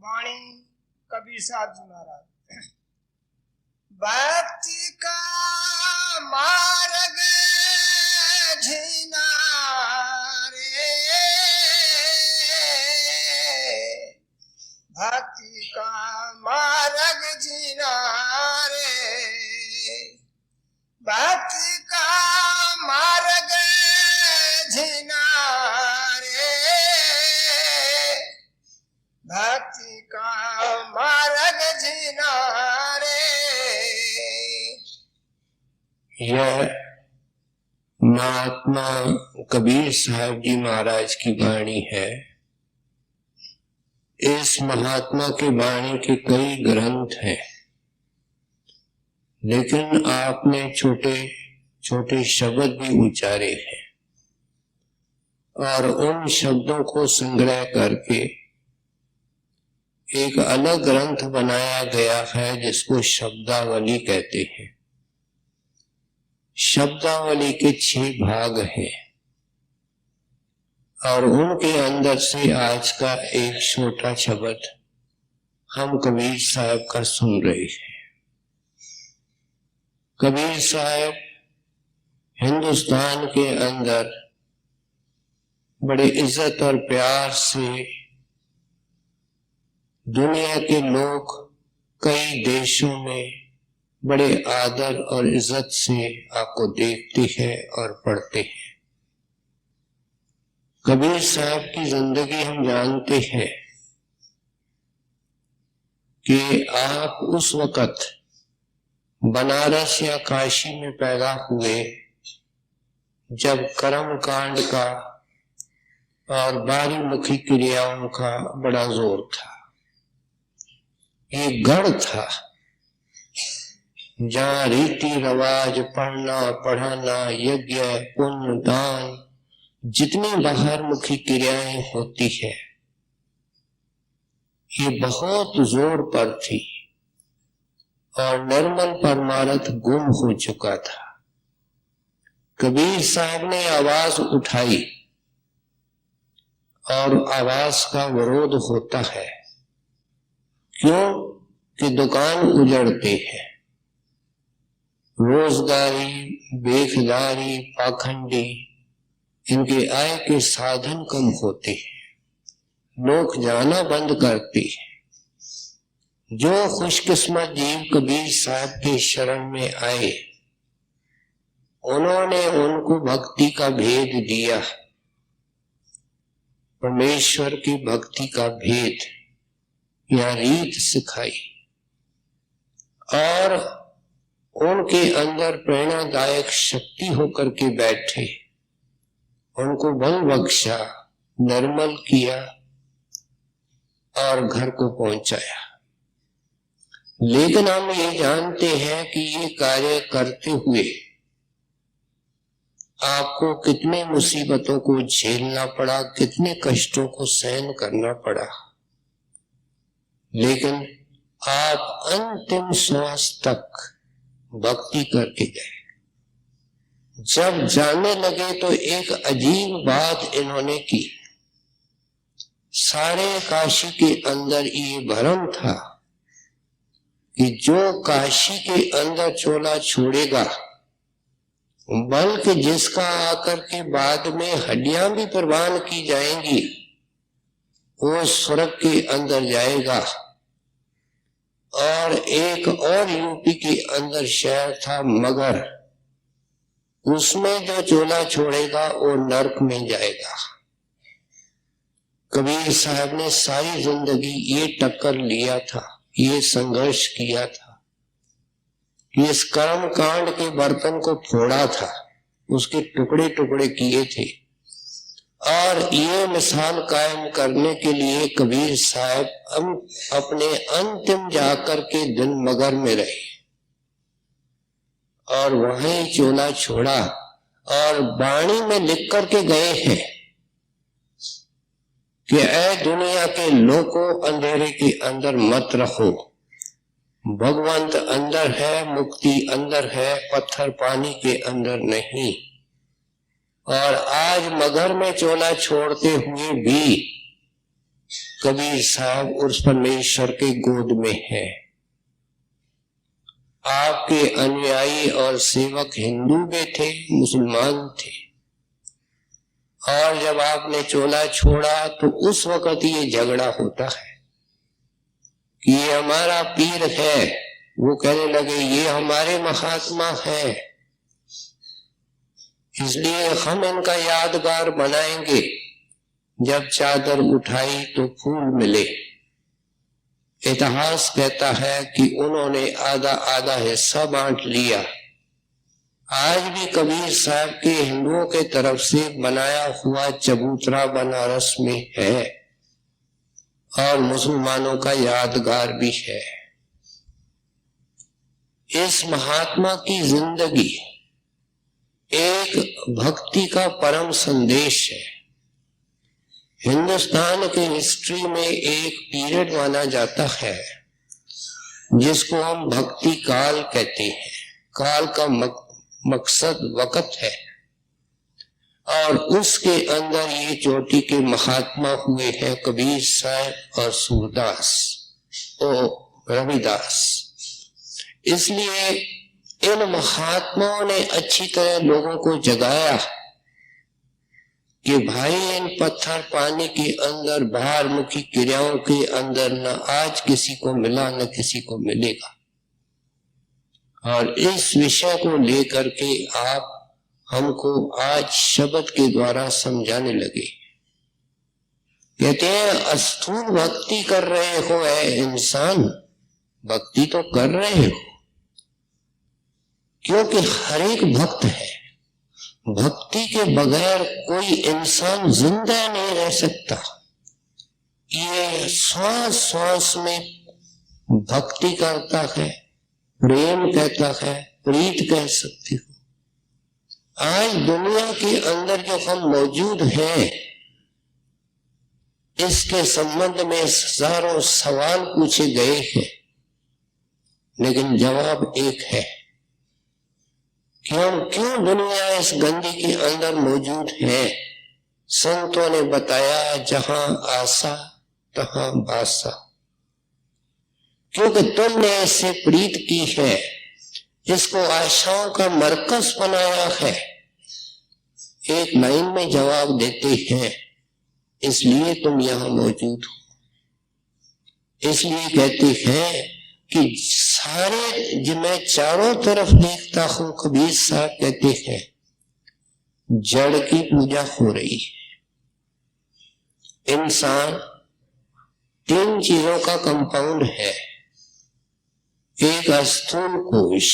वाणी कबीर साहब जी महाराज। भक्ति का मार्ग झिना रे, भक्ति का मार्ग झिना रे, भक्ति का मार्ग झिना रे, भक्ति का मार्ग झिना रे। यह महात्मा कबीर साहब जी महाराज की वाणी है। इस महात्मा की वाणी के कई ग्रंथ हैं, लेकिन आपने छोटे छोटे शब्द भी उच्चारे हैं और उन शब्दों को संग्रह करके एक अलग ग्रंथ बनाया गया है जिसको शब्दावली कहते हैं। शब्दावली के 6 भाग हैं और उनके अंदर से आज का एक छोटा शब्द हम कबीर साहब का सुन रहे हैं। कबीर साहब हिंदुस्तान के अंदर बड़े इज्जत और प्यार से दुनिया के लोग कई देशों में बड़े आदर और इज्जत से आपको देखते हैं और पढ़ते हैं। कबीर साहब की जिंदगी हम जानते हैं कि आप उस वक्त बनारस या काशी में पैदा हुए जब कर्म कांड का और बारी मुखी क्रियाओं का बड़ा जोर था। एक गढ़ था जहाँ रीति रिवाज, पढ़ना पढ़ाना, यज्ञ पुण्य दान, जितनी बाहर मुखी क्रियाएं होती है ये बहुत जोर पर थी और निर्मल परमार्थ गुम हो चुका था। कबीर साहब ने आवाज उठाई और आवाज का विरोध होता है। क्यों कि दुकान उजड़ते हैं, रोजगारी, बेखदारी, पाखंडी, इनके आय के साधन कम होते हैं, लोग जाना बंद करते हैं। जो खुशकिस्मत जीव कबीर साहब के शरण में आए उन्होंने उनको भक्ति का भेद दिया, परमेश्वर की भक्ति का भेद या रीत सिखाई और उनके अंदर प्रेरणादायक शक्ति होकर के बैठे, उनको बल बख्शा, निर्मल किया और घर को पहुंचाया। लेकिन हम ये जानते हैं कि ये कार्य करते हुए आपको कितने मुसीबतों को झेलना पड़ा, कितने कष्टों को सहन करना पड़ा, लेकिन आप अंतिम श्वास तक भक्ति करके गए। जब जाने लगे तो एक अजीब बात इन्होंने की। सारे काशी के अंदर ये भ्रम था कि जो काशी के अंदर चोला छोड़ेगा, बल्कि जिसका आकर के बाद में हड्डियां भी प्रवान की जाएंगी, वो स्वर्ग के अंदर जाएगा। और एक और यूपी के अंदर शहर था मगर, उसमें जो चोला छोड़ेगा वो नरक में जाएगा। कबीर साहब ने सारी जिंदगी ये टक्कर लिया था, ये संघर्ष किया था, इस कर्म कांड के बर्तन को फोड़ा था, उसके टुकड़े टुकड़े किए थे और ये मिसाल कायम करने के लिए कबीर साहब अपने अंतिम जाकर के दिन मगर में रहे और वहीं चोला छोड़ा और वाणी में लिख करके गए हैं कि ऐ दुनिया के लोगों, अंधेरे के अंदर मत रहो, भगवंत अंदर है, मुक्ति अंदर है, पत्थर पानी के अंदर नहीं। और आज मगर में चोला छोड़ते हुए भी कबीर साहब उस परमेश्वर के गोद में है। आपके अनुयायी और सेवक हिंदू भी थे, मुसलमान थे, और जब आपने चोला छोड़ा तो उस वक्त ये झगड़ा होता है कि ये हमारा पीर है, वो कहने लगे ये हमारे महात्मा है, इसलिए हम इनका यादगार बनाएंगे। जब चादर उठाई तो फूल मिले। इतिहास कहता है कि उन्होंने आधा आधा हिस्सा बांट लिया। आज भी कबीर साहब के हिंदुओं के तरफ से बनाया हुआ चबूतरा बनारस में है और मुसलमानों का यादगार भी है। इस महात्मा की जिंदगी एक भक्ति का परम संदेश है। हिंदुस्तान की हिस्ट्री में एक पीरियड माना जाता है जिसको हम भक्ति काल कहते हैं। काल का मकसद वक्त है, और उसके अंदर ये चोटी के महात्मा हुए हैं कबीर साहब और सूरदास और रविदास। इसलिए इन महात्माओं ने अच्छी तरह लोगों को जगाया कि भाई इन पत्थर पानी के अंदर बाहर मुखी क्रियाओं के अंदर न आज किसी को मिला न किसी को मिलेगा। और इस विषय को लेकर के आप हमको आज शब्द के द्वारा समझाने लगे। कहते हैं स्थूल भक्ति कर रहे हो ऐ इंसान, भक्ति तो कर रहे हो, क्योंकि हर एक भक्त है। भक्ति के बगैर कोई इंसान जिंदा नहीं रह सकता। ये श्वास श्वास में भक्ति करता है, प्रेम कहता है, प्रीत कह सकती हो। आज दुनिया के अंदर जो हम मौजूद हैं, इसके संबंध में हजारों सवाल पूछे गए हैं, लेकिन जवाब एक है कि हम क्यों दुनिया इस गंदी के अंदर मौजूद है। संतों ने बताया जहां आशा तहां बासा, क्योंकि तुमने इससे प्रीत की है, इसको आशाओं का मरकज बनाया है। एक लाइन में जवाब देते हैं, इसलिए तुम यहां मौजूद हो। इसलिए कहते हैं कि सारे जो मैं चारों तरफ देखता हूं, कबीर साहब कहते हैं जड़ की पूजा हो रही है। इंसान तीन चीजों का कंपाउंड है। एक स्थूल कोश,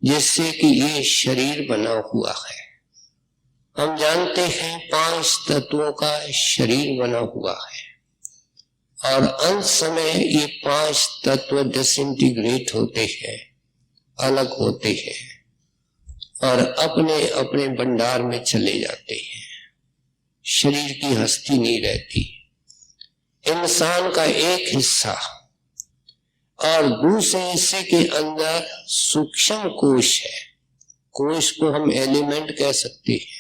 जिससे कि ये शरीर बना हुआ है। हम जानते हैं 5 तत्वों का शरीर बना हुआ है, और अंत समय ये 5 तत्व डिसइंटीग्रेट होते हैं, अलग होते हैं और अपने अपने भंडार में चले जाते हैं। शरीर की हस्ती नहीं रहती। इंसान का एक हिस्सा और दूसरे हिस्से के अंदर सूक्ष्म कोश है। कोश को हम एलिमेंट कह सकते हैं,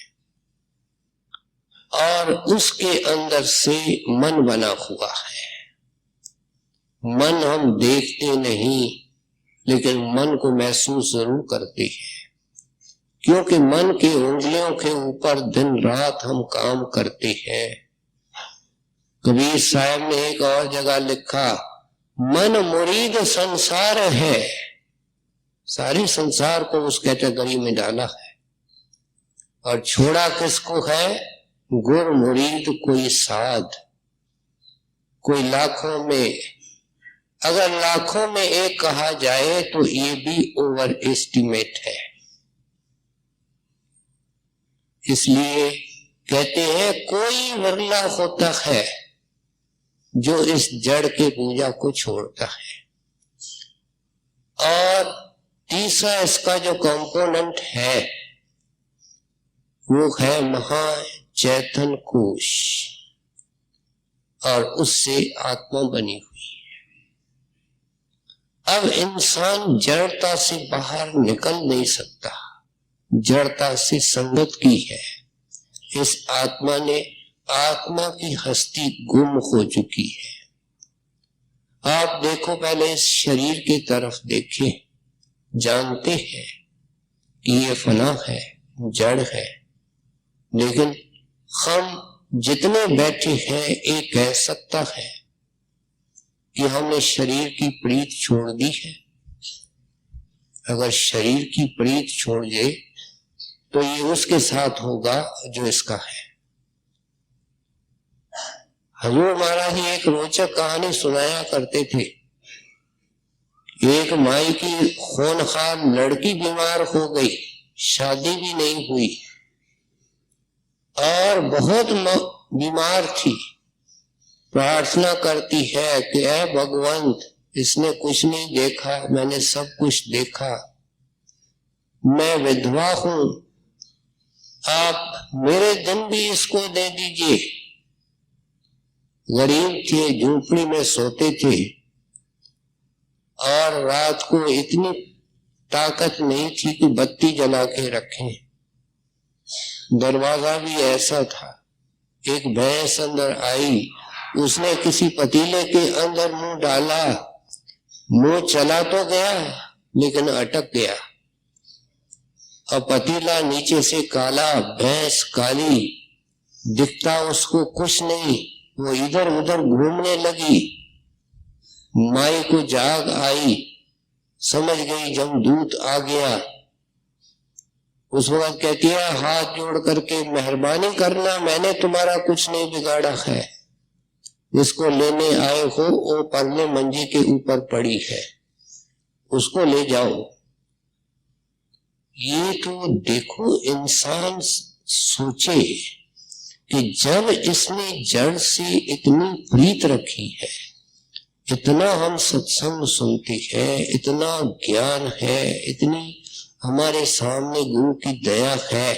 और उसके अंदर से मन बना हुआ है। मन हम देखते नहीं, लेकिन मन को महसूस जरूर करते हैं, क्योंकि मन की उंगलियों के ऊपर दिन रात हम काम करते हैं। कबीर साहब ने एक और जगह लिखा, मन मुरीद संसार है। सारे संसार को उस कैटेगरी में डाला है, और छोड़ा किसको है? गुर मुरीद कोई साध। कोई लाखों में, अगर लाखों में एक कहा जाए तो ये भी ओवर एस्टिमेट है। इसलिए कहते हैं कोई विरला होता है जो इस जड़ के पूजा को छोड़ता है। और तीसरा इसका जो कंपोनेंट है वो है महा चैतन्य कोश, और उससे आत्मा बनी हुई है। अब इंसान जड़ता से बाहर निकल नहीं सकता, जड़ता से संगत की है। इस आत्मा ने आत्मा की हस्ती गुम हो चुकी है। आप देखो, पहले इस शरीर की तरफ देखें, जानते हैं कि ये फना है, जड़ है, लेकिन हम जितने बैठे हैं एक कह सकता है कि हमने शरीर की प्रीत छोड़ दी है। अगर शरीर की प्रीत छोड़ दे तो ये उसके साथ होगा जो इसका है। हजूर महाराज ही एक रोचक कहानी सुनाया करते थे। एक माई की खूनखार लड़की बीमार हो गई, शादी भी नहीं हुई और बहुत बीमार थी। प्रार्थना करती है कि ऐ भगवंत, इसने कुछ नहीं देखा, मैंने सब कुछ देखा, मैं विधवा हूं, आप मेरे दिन भी इसको दे दीजिए। गरीब थे, झोपड़ी में सोते थे और रात को इतनी ताकत नहीं थी कि बत्ती जला के रखें। दरवाजा भी ऐसा था। एक भैंस अंदर आई, उसने किसी पतीले के अंदर मुंह डाला, मुंह चला तो गया लेकिन अटक गया। अब पतीला नीचे से काला, भैंस काली, दिखता उसको कुछ नहीं, वो इधर उधर घूमने लगी। माई को जाग आई, समझ गई जमदूत आ गया। उस वक्त कहती है, हाथ जोड़ करके मेहरबानी करना, मैंने तुम्हारा कुछ नहीं बिगाड़ा है, इसको लेने आए हो, वो परले मंजी के ऊपर पड़ी है, उसको ले जाओ। ये तो देखो, इंसान सोचे कि जब इसने जड़ से इतनी प्रीत रखी है, इतना हम सत्संग सुनते हैं, इतना ज्ञान है, इतनी हमारे सामने गुरु की दया है,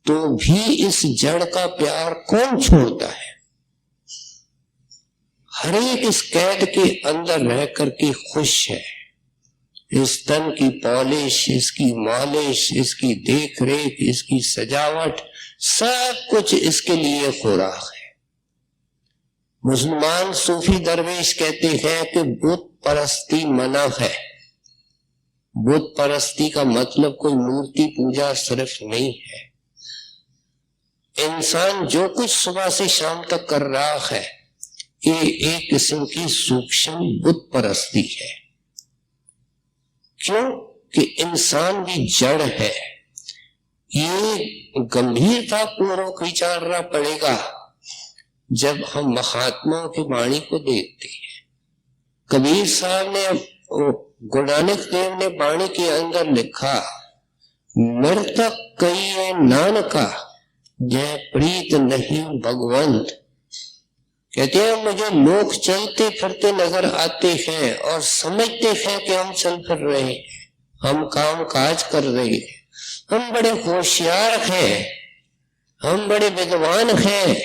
तो भी इस जड़ का प्यार कौन छोड़ता है। हर एक इस कैद के अंदर रह करके खुश है। इस तन की पॉलिश, इसकी मालिश, इसकी देख रेख, इसकी सजावट, सब कुछ इसके लिए हो रहा है। मुसलमान सूफी दरवेश कहते हैं कि बुत परस्ती मना है। बुत परस्ती का मतलब कोई मूर्ति पूजा सिर्फ नहीं है। इंसान जो कुछ सुबह से शाम तक कर रहा है, ये एक किस्म की सूक्ष्म बुत परस्ती है। क्यों कि इंसान भी जड़ है। ये गंभीरता पूर्वक विचारना पड़ेगा जब हम महात्माओं की वाणी को देखते हैं। कबीर साहब ने, गुरु नानक देव ने वाणी के अंदर लिखा, मृतक कई नानका जय प्रीत नहीं भगवंत। कहते हैं, मुझे लोग चलते फिरते नजर आते हैं और समझते हैं कि हम चल फिर रहे हैं, हम काम काज कर रहे हैं, हम बड़े होशियार हैं, हम बड़े विद्वान हैं,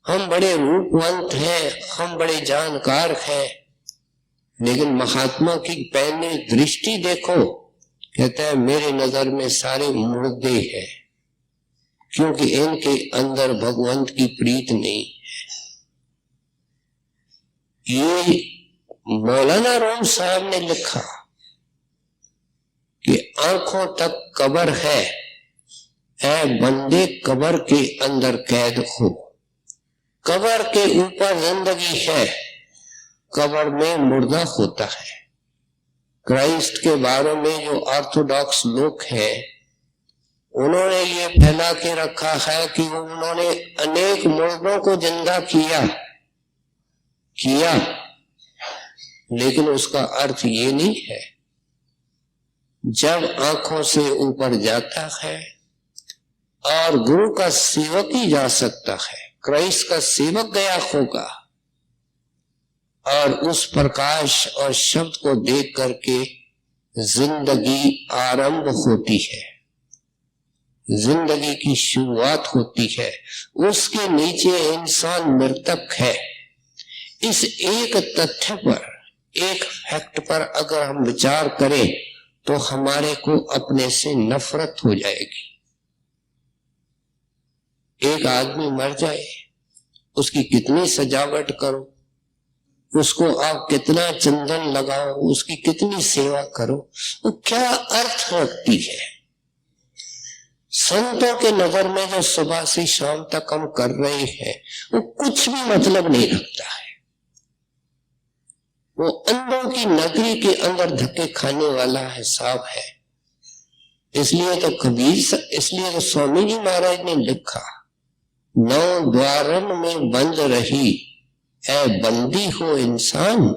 हम बड़े रूपवंत हैं, हम बड़े जानकार हैं। लेकिन महात्मा की पहली दृष्टि देखो, कहता है मेरे नजर में सारे मुर्दे हैं, क्योंकि इनके अंदर भगवंत की प्रीत नहीं है। ये मौलाना रूम साहब ने लिखा कि आंखों तक कब्र है, ऐ बंदे कब्र के अंदर कैद हो। कब्र के ऊपर जिंदगी है, कब्र में मुर्दा होता है। क्राइस्ट के बारे में जो ऑर्थोडॉक्स लोग हैं, उन्होंने ये फैला के रखा है कि उन्होंने अनेक मुर्दों को जिंदा किया, लेकिन उसका अर्थ ये नहीं है। जब आंखों से ऊपर जाता है और गुरु का सेवक ही जा सकता है, क्राइस्ट का सेवक गया होगा और उस प्रकाश और शब्द को देख करके जिंदगी आरंभ होती है, जिंदगी की शुरुआत होती है। उसके नीचे इंसान मृतक है। इस एक तथ्य पर, एक फैक्ट पर अगर हम विचार करें तो हमारे को अपने से नफरत हो जाएगी। एक आदमी मर जाए, उसकी कितनी सजावट करो, उसको आप कितना चंदन लगाओ, उसकी कितनी सेवा करो, वो क्या अर्थ रखती है। संतों के नगर में जो सुबह से शाम तक हम कर रहे हैं वो कुछ भी मतलब नहीं रखता है। वो अंधों की नगरी के अंदर धक्के खाने वाला हिसाब है। इसलिए तो स्वामी जी महाराज ने लिखा, 9 द्वारन में बंद रही ऐ बंदी हो इंसान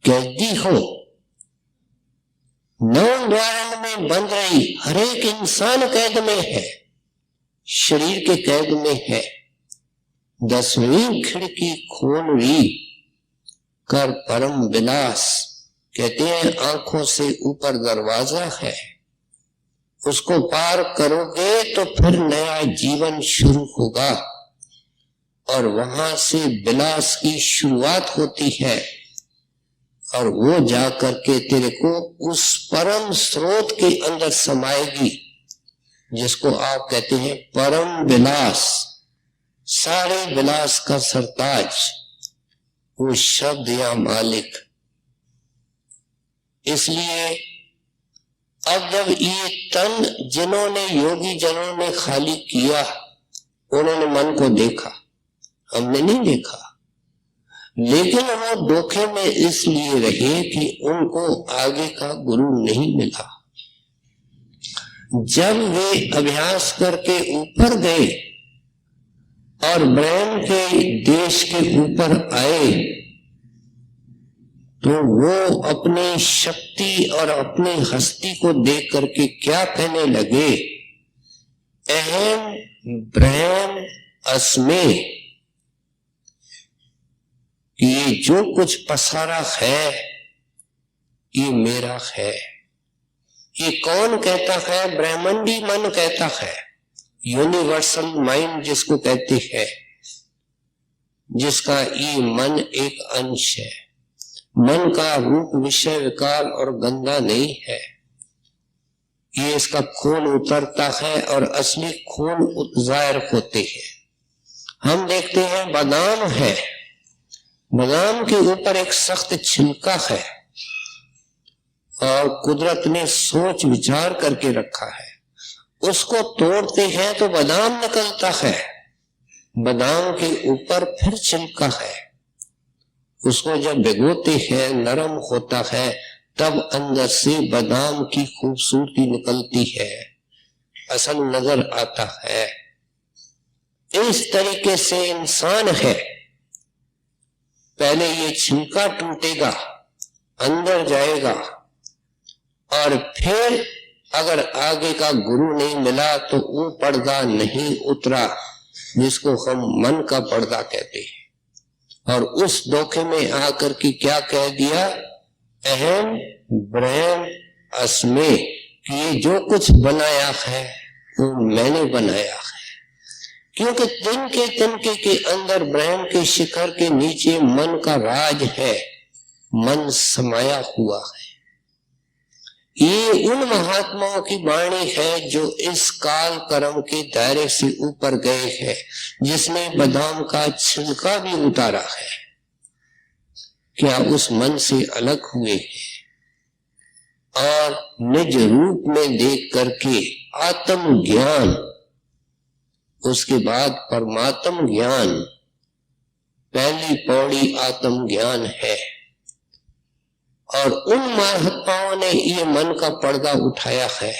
कैदी हो। 9 द्वारन में बंद रही, हर एक इंसान कैद में है, शरीर के कैद में है। 10वीं खिड़की खोलवी कर परम विलास, कहते हैं आंखों से ऊपर दरवाजा है, उसको पार करोगे तो फिर नया जीवन शुरू होगा और वहां से विलास की शुरुआत होती है और वो जाकर के तेरे को उस परम स्रोत के अंदर समाएगी जिसको आप कहते हैं परम विलास। सारे विलास का सरताज वो शब्द या मालिक। इसलिए अब जब ये तन जिन्होंने योगी जनों ने खाली किया, उन्होंने मन को देखा, हमने नहीं देखा, लेकिन वो धोखे में इसलिए रहे कि उनको आगे का गुरु नहीं मिला। जब वे अभ्यास करके ऊपर गए और ब्रह्म के देश के ऊपर आए तो वो अपनी शक्ति और अपनी हस्ती को देख करके क्या कहने लगे, अहम ब्रह्म अस्मे, ये जो कुछ पसारा है ये मेरा है। ये कौन कहता है? ब्रह्मांडी मन कहता है, यूनिवर्सल माइंड जिसको कहते हैं, जिसका ये मन एक अंश है। मन का रूप विषय विकार और गंदा नहीं है, ये इसका खून उतरता है और असली खून जाहिर होते हैं। हम देखते हैं बादाम है, बादाम के ऊपर एक सख्त छिलका है और कुदरत ने सोच विचार करके रखा है, उसको तोड़ते हैं तो बादाम निकलता है, बादाम के ऊपर फिर छिलका है, उसको जब भिगोते हैं नरम होता है तब अंदर से बादाम की खूबसूरती निकलती है, असल नजर आता है। इस तरीके से इंसान है, पहले ये छिलका टूटेगा, अंदर जाएगा और फिर अगर आगे का गुरु नहीं मिला तो वो पर्दा नहीं उतरा जिसको हम मन का पर्दा कहते हैं। और उस धोखे में आकर के क्या कह दिया, अहम ब्रह्म अस्मे, कि ये जो कुछ बनाया है वो मैंने बनाया है। क्योंकि तिनके तिनके के अंदर ब्रह्म के शिखर के नीचे मन का राज है, मन समाया हुआ है। ये उन महात्माओं की वाणी है जो इस काल कर्म के दायरे से ऊपर गए हैं, जिसने बादाम का छिलका भी उतारा है। क्या उस मन से अलग हुए हैं और निज रूप में देख करके आत्म ज्ञान, उसके बाद परमात्म ज्ञान, पहली पौड़ी आत्म ज्ञान है। और उन महात्माओं ने ये मन का पर्दा उठाया है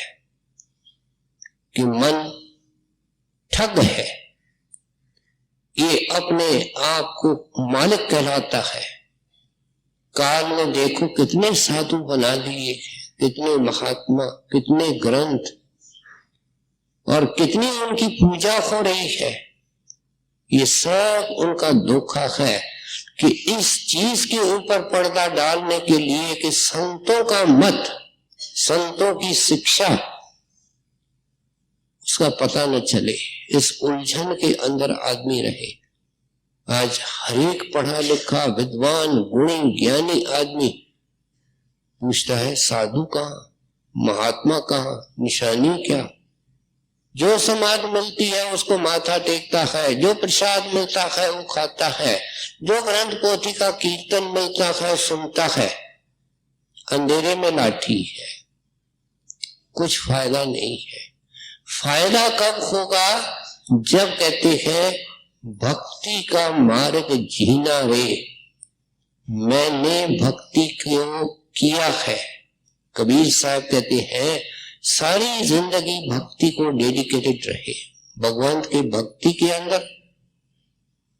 कि मन ठग है, ये अपने आप को मालिक कहलाता है। काल में देखो कितने साधु बना दिए, कितने महात्मा, कितने ग्रंथ और कितनी उनकी पूजा हो रही है। ये सब उनका धोखा है कि इस चीज के ऊपर पर्दा डालने के लिए कि संतों का मत, संतों की शिक्षा, उसका पता न चले, इस उलझन के अंदर आदमी रहे। आज हर एक पढ़ा लिखा विद्वान गुणी ज्ञानी आदमी पूछता है साधु कहाँ, महात्मा कहाँ, निशानी क्या। जो समाज मिलती है उसको माथा टेकता है, जो प्रसाद मिलता है वो खाता है, जो ग्रंथ पोथी का कीर्तन मिलता है सुनता है। अंधेरे में लाठी है, कुछ फायदा नहीं है। फायदा कब होगा? जब कहते हैं भक्ति का मार्ग जीना रे, मैंने भक्ति क्यों किया है। कबीर साहब कहते हैं सारी जिंदगी भक्ति को डेडिकेटेड रहे, भगवान की भक्ति के अंदर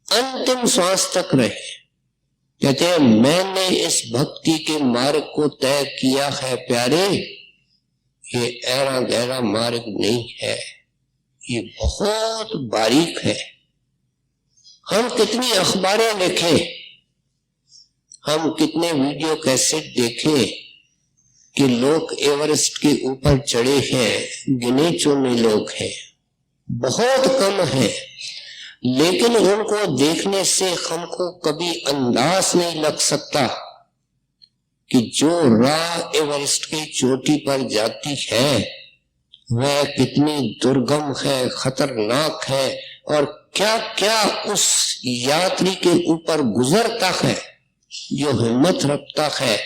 अंतिम श्वास तक रहे। कहते हैं मैंने इस भक्ति के मार्ग को तय किया है प्यारे, ये ऐरा गहरा मार्ग नहीं है, ये बहुत बारीक है। हम कितनी अखबारें लिखे, हम कितने वीडियो कैसेट देखे कि लोग एवरेस्ट के ऊपर चढ़े हैं, गिने चुने लोग हैं, बहुत कम है। लेकिन उनको देखने से हमको कभी अंदाज नहीं लग सकता कि जो राह एवरेस्ट की चोटी पर जाती है वह कितनी दुर्गम है, खतरनाक है, और क्या क्या उस यात्री के ऊपर गुजरता है जो हिम्मत रखता है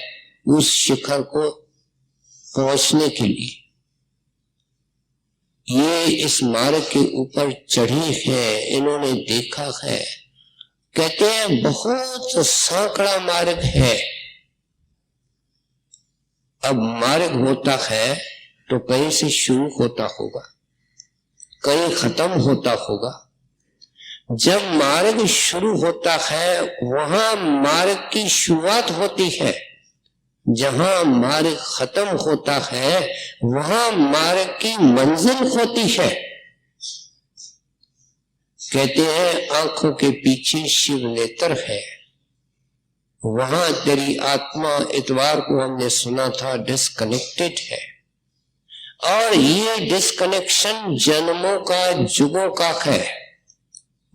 उस शिखर को पहुंचने के लिए। ये इस मार्ग के ऊपर चढ़े हैं, इन्होंने देखा है। कहते हैं बहुत सांकड़ा मार्ग है। अब मार्ग होता है तो कहीं से शुरू होता होगा, कहीं खत्म होता होगा। जब मार्ग शुरू होता है वहां मार्ग की शुरुआत होती है, जहां मार्ग खत्म होता है वहां मार्ग की मंजिल होती है। कहते हैं आंखों के पीछे शिव नेत्र है, वहां तेरी आत्मा, इतवार को हमने सुना था, डिस्कनेक्टेड है। और ये डिस्कनेक्शन जन्मों का, जुगों का है।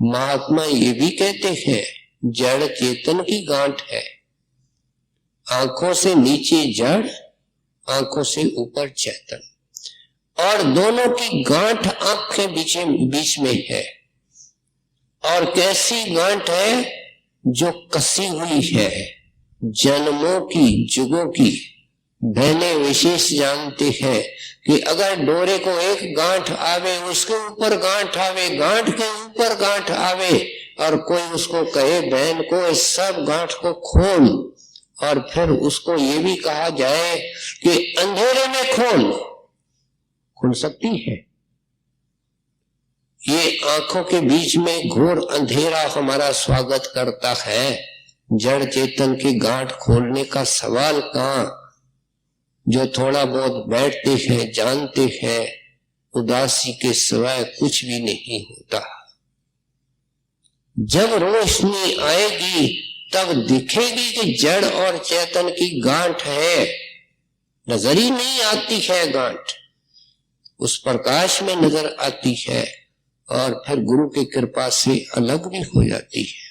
महात्मा ये भी कहते हैं जड़ चेतन की गांठ है। आंखों से नीचे जड़, आंखों से ऊपर चेतन, और दोनों की गांठ आंख के बीच में है। और कैसी गांठ है? जो कसी हुई है, जन्मों की, जुगों की। बहने विशेष जानते हैं कि अगर डोरे को एक गांठ आवे, उसके ऊपर गांठ आवे, गांठ के ऊपर गांठ आवे, और कोई उसको कहे बहन को इस सब गांठ को खोल, और फिर उसको ये भी कहा जाए कि अंधेरे में खोल सकती है। ये आंखों के बीच में घोर अंधेरा हमारा स्वागत करता है। जड़ चेतन की गांठ खोलने का सवाल कहां? जो थोड़ा बहुत बैठते हैं, जानते हैं उदासी के सिवाय कुछ भी नहीं होता। जब रोशनी आएगी तब दिखेगी कि जड़ और चेतन की गांठ है। नजर ही नहीं आती है गांठ, उस प्रकाश में नजर आती है, और फिर गुरु की कृपा से अलग भी हो जाती है।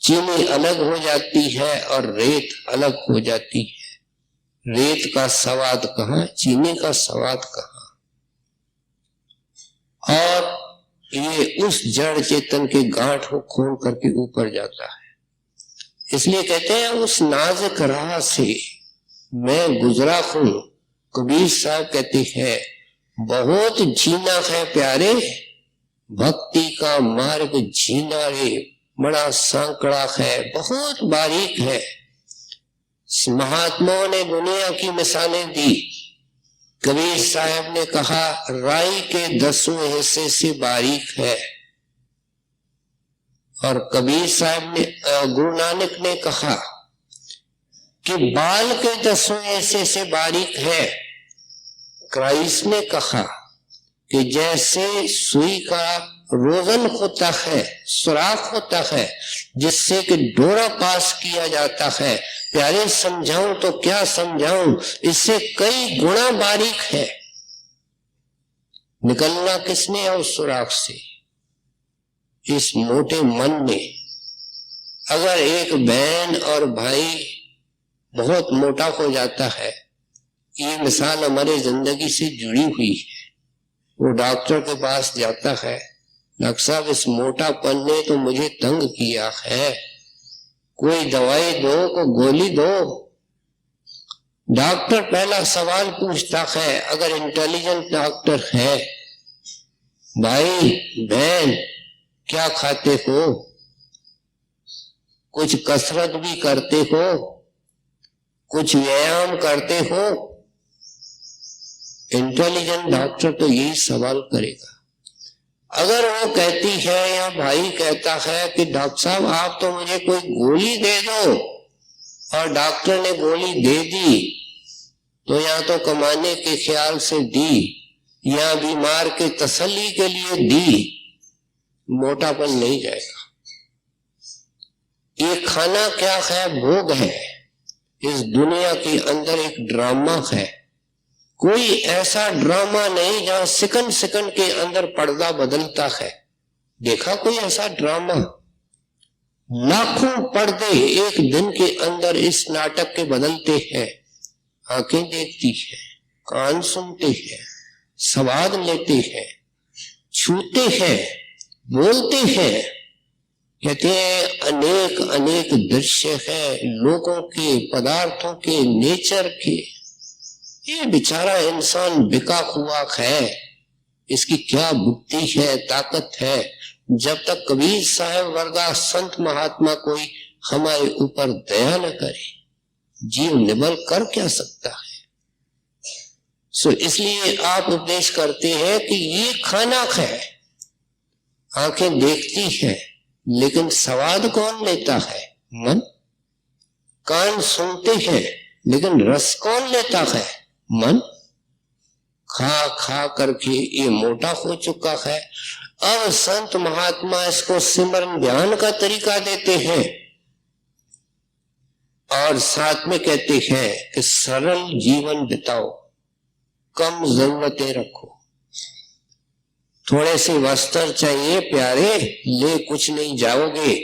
चीनी अलग हो जाती है और रेत अलग हो जाती है। रेत का स्वाद कहाँ, चीनी का स्वाद कहाँ। और ये उस जड़ चेतन के गांठ को खोल करके ऊपर जाता है। इसलिए कहते हैं उस नाजुक राह से मैं गुजरा हूं। कबीर साहब कहते हैं बहुत जीना है प्यारे, भक्ति का मार्ग जीना रे, बड़ा सांकड़ा है, बहुत बारीक है। महात्माओं ने दुनिया की मिसालें दी। कबीर साहब ने कहा राई के 10वें हिस्से से बारीक है, और कबीर साहब ने, गुरु नानक ने कहा कि बाल के 10वें हिस्से से बारीक है। क्राइस्ट ने कहा कि जैसे सुई का रोगन होता है, सुराख होता है, जिससे कि डोरा पास किया जाता है। प्यारे समझाऊं तो क्या समझाऊं, इससे कई गुना बारीक है। निकलना किसने है उस सुराख से? इस मोटे मन ने। अगर एक बहन और भाई बहुत मोटा हो जाता है, ये मिसाल हमारे जिंदगी से जुड़ी हुई है। वो डॉक्टर के पास जाता है, डॉक्टर साहब इस मोटापन ने तो मुझे तंग किया है, कोई दवाई दो, कोई गोली दो। डॉक्टर पहला सवाल पूछता है, अगर इंटेलिजेंट डॉक्टर है, भाई बहन क्या खाते हो, कुछ कसरत भी करते हो, कुछ व्यायाम करते हो? इंटेलिजेंट डॉक्टर तो यही सवाल करेगा। अगर वो कहती है या भाई कहता है कि डॉक्टर साहब आप तो मुझे कोई गोली दे दो, और डॉक्टर ने गोली दे दी, तो या तो कमाने के ख्याल से दी या बीमार के तसल्ली के लिए दी, मोटापन नहीं जाएगा। ये खाना क्या है? भोग है। इस दुनिया के अंदर एक ड्रामा है। कोई ऐसा ड्रामा नहीं जहां सेकंड सेकंड के अंदर पर्दा बदलता है। देखा कोई ऐसा ड्रामा? लाखों पर्दे एक दिन के अंदर इस नाटक के बदलते हैं। आंखें देखती है, कान सुनते हैं, स्वाद लेते हैं, छूते हैं, बोलते हैं। कहते हैं अनेक अनेक दृश्य है लोगों के, पदार्थों के, नेचर के। ये बेचारा इंसान बिका हुआ है, इसकी क्या बुद्धि है, ताकत है। जब तक कबीर साहब वर्गा संत महात्मा कोई हमारे ऊपर दया न करे, जीव निबल कर क्या सकता है? इसलिए आप उपदेश करते हैं कि ये खाना है। आंखें देखती है, लेकिन स्वाद कौन लेता है? मन। कान सुनते हैं, लेकिन रस कौन लेता है? मन। खा खा करके ये मोटा हो चुका है। अब संत महात्मा इसको सिमरन ध्यान का तरीका देते हैं और साथ में कहते हैं कि सरल जीवन बिताओ, कम जरूरतें रखो। थोड़े से वस्त्र चाहिए प्यारे, ले कुछ नहीं जाओगे।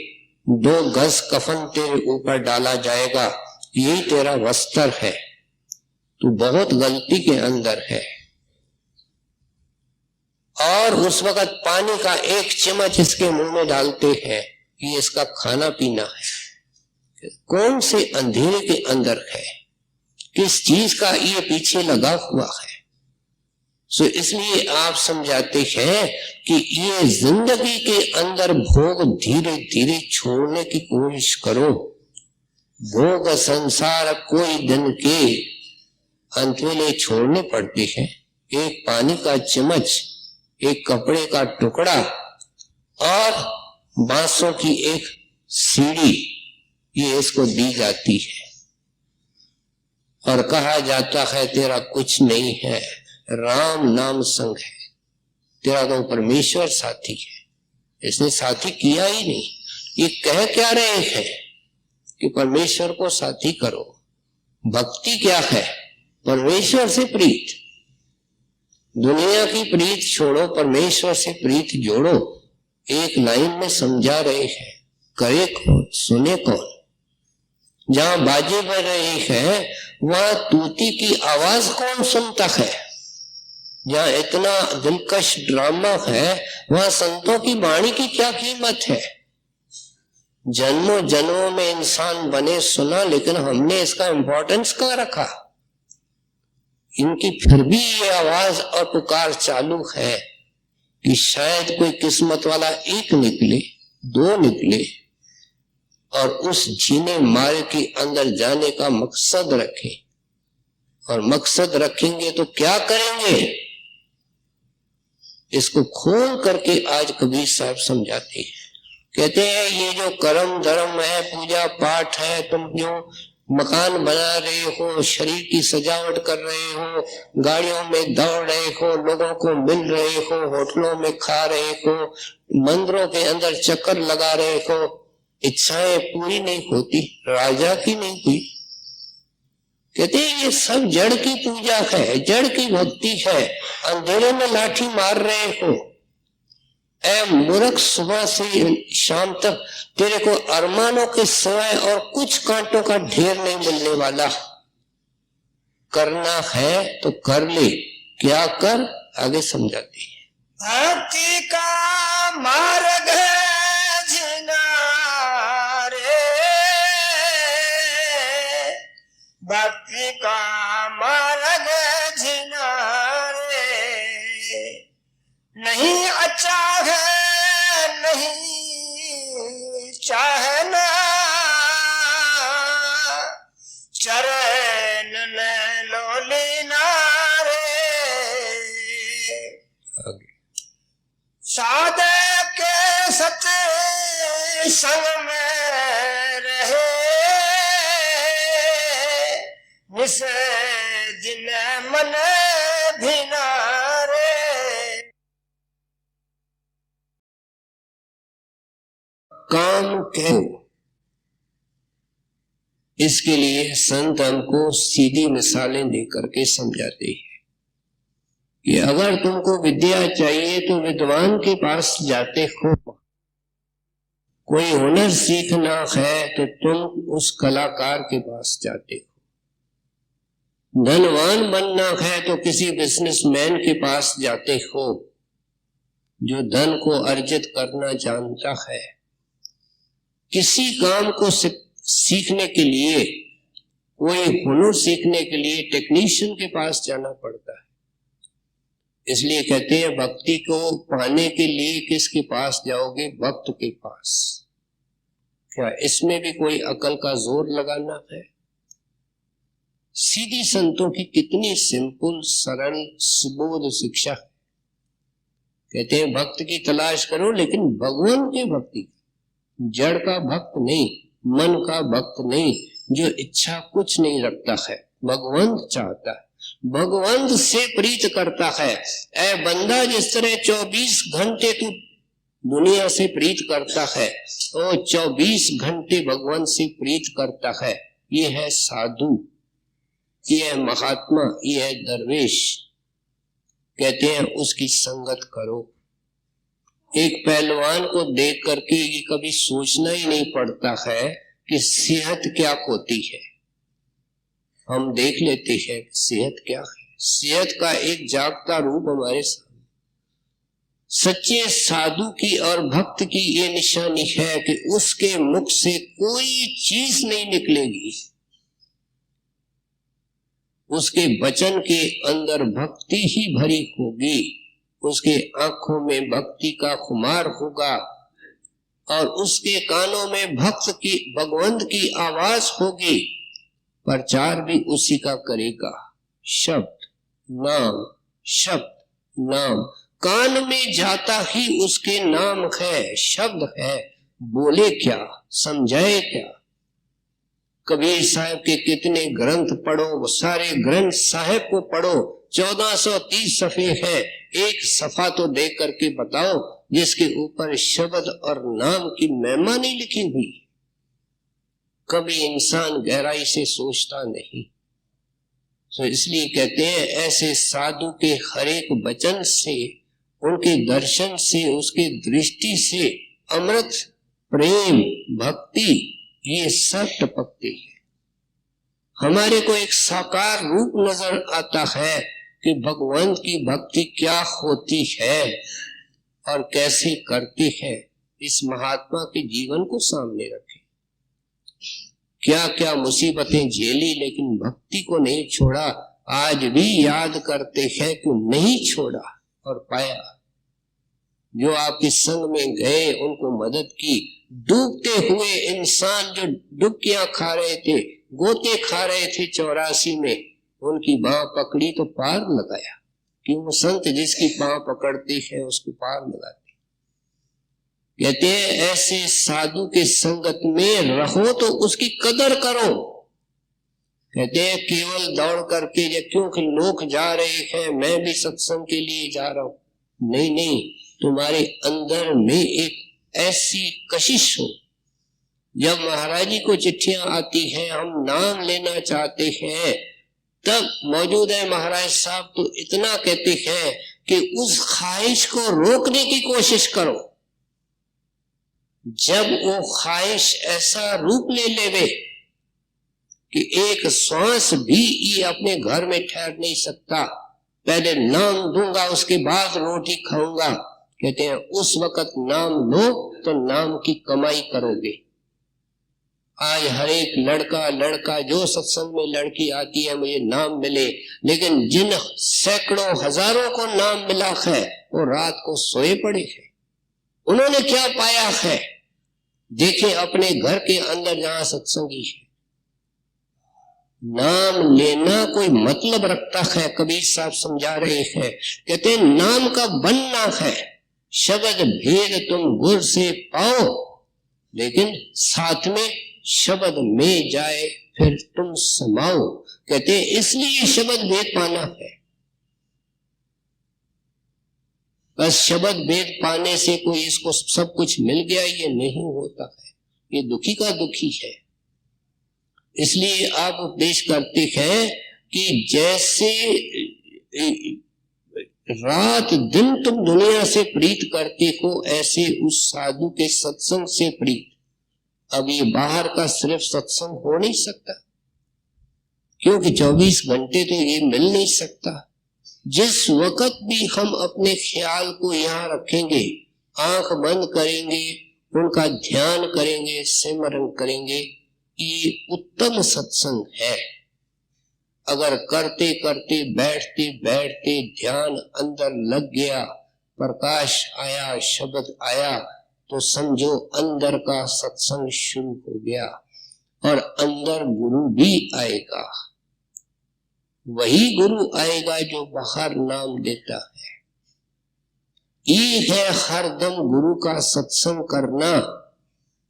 2 गज कफन तेरे ऊपर डाला जाएगा, यही तेरा वस्त्र है। तू बहुत गलती के अंदर है। और उस वक्त पानी का 1 चम्मच इसके मुंह में डालते हैं, ये इसका खाना पीना है। कौन से अंधेरे के अंदर है, किस चीज का ये पीछे लगा हुआ है। इसलिए आप समझाते हैं कि ये जिंदगी के अंदर भोग धीरे धीरे छोड़ने की कोशिश करो। भोग संसार कोई दिन के अंत में छोड़ने पड़ते हैं। एक पानी का चम्मच, एक कपड़े का टुकड़ा और बांसों की एक सीढ़ी, ये इसको दी जाती है और कहा जाता है तेरा कुछ नहीं है, राम नाम संग है, तेरा तो परमेश्वर साथी है। इसने साथी किया ही नहीं। ये कह क्या रहे हैं कि परमेश्वर को साथी करो। भक्ति क्या है? परमेश्वर से प्रीत। दुनिया की प्रीत छोड़ो, परमेश्वर से प्रीत जोड़ो। एक लाइन में समझा रहे हैं। करे कौन, सुने कौन? जहां बाजे बज रही है वहां तूती की आवाज कौन सुनता है? जहां इतना दिलकश ड्रामा है वहां संतों की वाणी की क्या कीमत है? जन्मों जन्मों में इंसान बने सुना, लेकिन हमने इसका इंपॉर्टेंस कहां रखा? इनकी फिर भी ये आवाज और पुकार चालू है कि शायद कोई किस्मत वाला 1 निकले, 2 निकले और उस जीने मारे के अंदर जाने का मकसद रखें। और मकसद रखेंगे तो क्या करेंगे, इसको खोल करके आज कबीर साहब समझाते हैं। कहते हैं ये जो कर्म धर्म है, पूजा पाठ है, तुम जो मकान बना रहे हो, शरीर की सजावट कर रहे हो, गाड़ियों में दौड़ रहे हो, लोगों को मिल रहे हो, होटलों में खा रहे हो, मंदिरों के अंदर चक्कर लगा रहे हो, इच्छाएं पूरी नहीं होती, राजा की नहीं हुई। कहते हैं ये सब जड़ की पूजा है, जड़ की भक्ति है। अंधेरे में लाठी मार रहे हो। ऐ मूर्ख, सुबह से शाम तक तेरे को अरमानों के सिवाय और कुछ कांटों का ढेर नहीं मिलने वाला। करना है तो कर ले। क्या कर? आगे समझाती है। भक्ति का मार्ग जिना रे, भक्ति का मार्ग जिना रे, नहीं अच्छा है नहीं चाहना, चरण में लोलीना रे। आगे साधक के सत्य संग में रहे, निस दिन मन भिना रे। काम क्यों, इसके लिए संत हमको सीधी मिसालें देकर के समझाते हैं कि अगर तुमको विद्या चाहिए तो विद्वान के पास जाते हो, कोई हुनर सीखना है तो तुम उस कलाकार के पास जाते हो, धनवान बनना है तो किसी बिजनेसमैन के पास जाते हो जो धन को अर्जित करना जानता है। किसी काम को सीखने के लिए, कोई हुनर सीखने के लिए टेक्नीशियन के पास जाना पड़ता है। इसलिए कहते हैं भक्ति को पाने के लिए किसके पास जाओगे? भक्त के पास। क्या इसमें भी कोई अकल का जोर लगाना है? सीधी संतों की कितनी सिंपल सरल सुबोध शिक्षा है। कहते हैं भक्त की तलाश करो, लेकिन भगवान के भक्ति, जड़ का भक्त नहीं, मन का भक्त नहीं, जो इच्छा कुछ नहीं रखता है, भगवंत चाहता है, भगवंत से प्रीत करता है। ऐ बंदा, जिस तरह 24 घंटे तू दुनिया से प्रीत करता है, वो 24 घंटे भगवान से प्रीत करता है। ये है साधु, ये है महात्मा, ये है दरवेश। कहते हैं उसकी संगत करो। एक पहलवान को देख करके ये कभी सोचना ही नहीं पड़ता है कि सेहत क्या होती है। हम देख लेते हैं सेहत क्या है। सेहत का एक जागता रूप हमारे सामने। सच्चे साधु की और भक्त की ये निशानी है कि उसके मुख से कोई चीज नहीं निकलेगी, उसके वचन के अंदर भक्ति ही भरी होगी, उसके आंखों में भक्ति का खुमार होगा और उसके कानों में भगवंत की आवाज होगी। प्रचार भी उसी का करेगा। शब्द नाम, शब्द नाम, कान में जाता ही उसके नाम है, शब्द है। बोले क्या, समझाए क्या? कबीर साहब के कितने ग्रंथ पढ़ो, वो सारे ग्रंथ साहब को पढ़ो। 1430 सफ़े है, एक सफा तो देख करके बताओ जिसके ऊपर शब्द और नाम की महिमा नहीं लिखी हुई। कभी इंसान गहराई से सोचता नहीं। तो इसलिए कहते हैं ऐसे साधु के हर एक वचन से, उनके दर्शन से, उसके दृष्टि से अमृत, प्रेम, भक्ति ये सब टपकते हैं। हमारे को एक साकार रूप नजर आता है कि भगवंत की भक्ति क्या होती है और कैसे करती है। इस महात्मा के जीवन को सामने रखें। क्या क्या मुसीबतें झेली, लेकिन भक्ति को नहीं छोड़ा। आज भी याद करते हैं कि नहीं छोड़ा और पाया। जो आपके संग में गए, उनको मदद की। डूबते हुए इंसान जो डुबकियां खा रहे थे, गोते खा रहे थे 84 में, उनकी बाह पकड़ी तो पार लगाया। कि वो संत जिसकी बाह पकड़ती है उसको पार लगाते। कहते हैं ऐसे साधु के संगत में रहो तो उसकी कदर करो। कहते हैं केवल दौड़ करके या क्योंकि लोग जा रहे हैं मैं भी सत्संग के लिए जा रहा हूं, नहीं नहीं, तुम्हारे अंदर में एक ऐसी कशिश हो। जब महाराज जी को चिट्ठियां आती हैं, हम नाम लेना चाहते हैं, तब मौजूद है महाराज साहब तो इतना कहते हैं कि उस ख्वाहिश को रोकने की कोशिश करो। जब वो ख्वाहिश ऐसा रूप ले लेवे कि एक श्वास भी ये अपने घर में ठहर नहीं सकता, पहले नाम दूंगा उसके बाद रोटी खाऊंगा। कहते हैं उस वक्त नाम लो तो नाम की कमाई करोगे। आज हर एक लड़का जो सत्संग में लड़की आती है मुझे नाम मिले, लेकिन जिन सैकड़ों हजारों को नाम मिला है वो रात को सोए पड़े हैं। उन्होंने क्या पाया है? देखें अपने घर के अंदर जहां सत्संगी है, नाम लेना कोई मतलब रखता है। कबीर साहब समझा रहे हैं, कहते हैं नाम का बनना है। शब्द भेद तुम गुर से पाओ, लेकिन साथ में शब्द में जाए फिर तुम समाओ। कहते हैं इसलिए शब्द भेद पाना है। बस शब्द भेद पाने से कोई इसको सब कुछ मिल गया, ये नहीं होता है। ये दुखी का दुखी है। इसलिए आप उपदेश करते हैं कि जैसे रात दिन तुम दुनिया से प्रीत करते हो, ऐसे उस साधु के सत्संग से प्रीत। अब ये बाहर का सिर्फ सत्संग हो नहीं सकता, क्योंकि 24 घंटे तो ये मिल नहीं सकता। जिस वक्त भी हम अपने ख्याल को यहाँ रखेंगे, आंख बंद करेंगे, उनका ध्यान करेंगे, सिमरन करेंगे, ये उत्तम सत्संग है। अगर करते करते बैठते बैठते ध्यान अंदर लग गया, प्रकाश आया, शब्द आया, तो समझो अंदर का सत्संग शुरू हो गया। और अंदर गुरु भी आएगा, वही गुरु आएगा जो बाहर नाम देता है। ये है हरदम गुरु का सत्संग करना।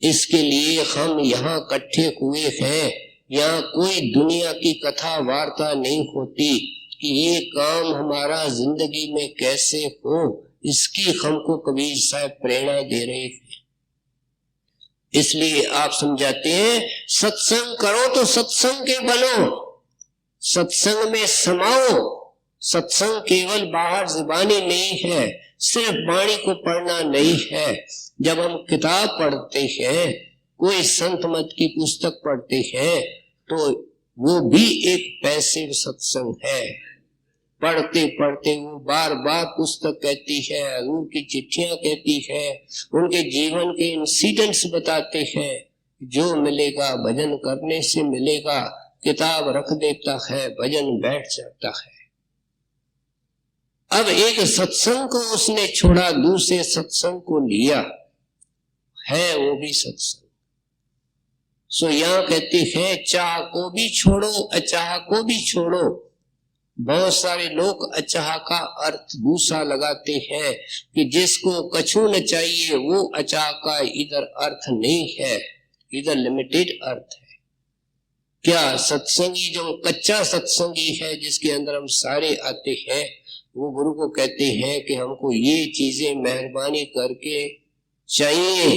इसके लिए हम यहाँ इकट्ठे हुए हैं। यहाँ कोई दुनिया की कथा वार्ता नहीं होती कि ये काम हमारा जिंदगी में कैसे हो, इसकी हमको कबीर साहब प्रेरणा दे रहे हैं। इसलिए आप समझाते हैं सत्संग करो तो सत्संग के बनो, सत्संग में समाओ। सत्संग केवल बाहर जुबानी नहीं है, सिर्फ वाणी को पढ़ना नहीं है। जब हम किताब पढ़ते हैं, कोई संत मत की पुस्तक पढ़ते हैं, तो वो भी एक पैसिव सत्संग है। पढ़ते पढ़ते वो बार बार पुस्तक कहती है, उनकी चिट्ठियां कहती है, उनके जीवन के इंसिडेंट्स बताते हैं। जो मिलेगा भजन करने से मिलेगा। किताब रख देता है, भजन बैठ जाता है। अब एक सत्संग को उसने छोड़ा, दूसरे सत्संग को लिया, है वो भी सत्संग। सो यहां कहते हैं चाह को भी छोड़ो, अचाह को भी छोड़ो। बहुत सारे लोग अचाह का अर्थ दूसरा लगाते हैं कि जिसको कछु न चाहिए, वो अचाह का इधर अर्थ नहीं है, इधर लिमिटेड अर्थ है। क्या सत्संगी जो कच्चा सत्संगी है, जिसके अंदर हम सारे आते हैं, वो गुरु को कहते हैं कि हमको ये चीजें मेहरबानी करके चाहिए,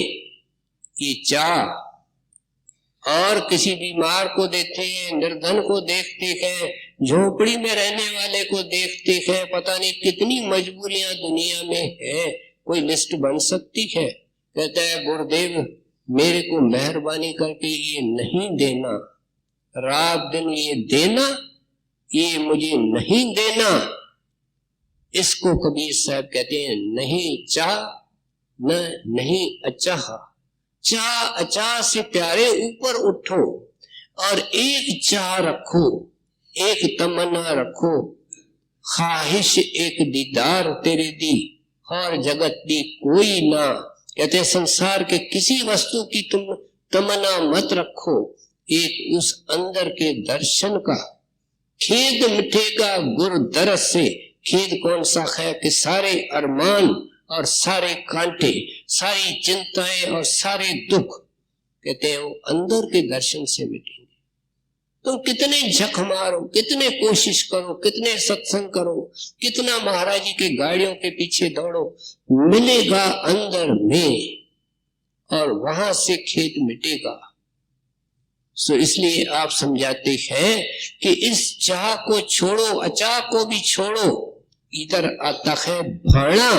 ये चाह। और किसी बीमार को देखते हैं, निर्धन को देखते हैं, झोपड़ी में रहने वाले को देखते हैं, पता नहीं कितनी मजबूरियां दुनिया में है, कोई लिस्ट बन सकती है। कहता है गुरुदेव मेरे को मेहरबानी करके ये नहीं देना, रात दिन ये देना, ये मुझे नहीं देना। इसको कबीर साहब कहते हैं नहीं चाह न नहीं अचाह। चाह अचाह से प्यारे ऊपर उठो और एक चाह रखो, एक तमन्ना रखो, ख्वाहिश एक दीदार तेरे दी और जगत दी कोई ना। कहते संसार के किसी वस्तु की तुम तमन्ना मत रखो, एक उस अंदर के दर्शन का। खेद मिटेगा गुरु दरस से। खेद कौन सा है कि सारे अरमान और सारे कांटे, सारी चिंताएं और सारे दुख, कहते हैं वो अंदर के दर्शन से मिटेंगे। तुम कितने झक मारो, कितने कोशिश करो, कितने सत्संग करो, कितना महाराज जी के गाड़ियों के पीछे दौड़ो, मिलेगा अंदर में और वहां से खेद मिटेगा। सो इसलिए आप समझाते हैं कि इस चाह को छोड़ो, अचाह को भी छोड़ो। इधर आता है भाना,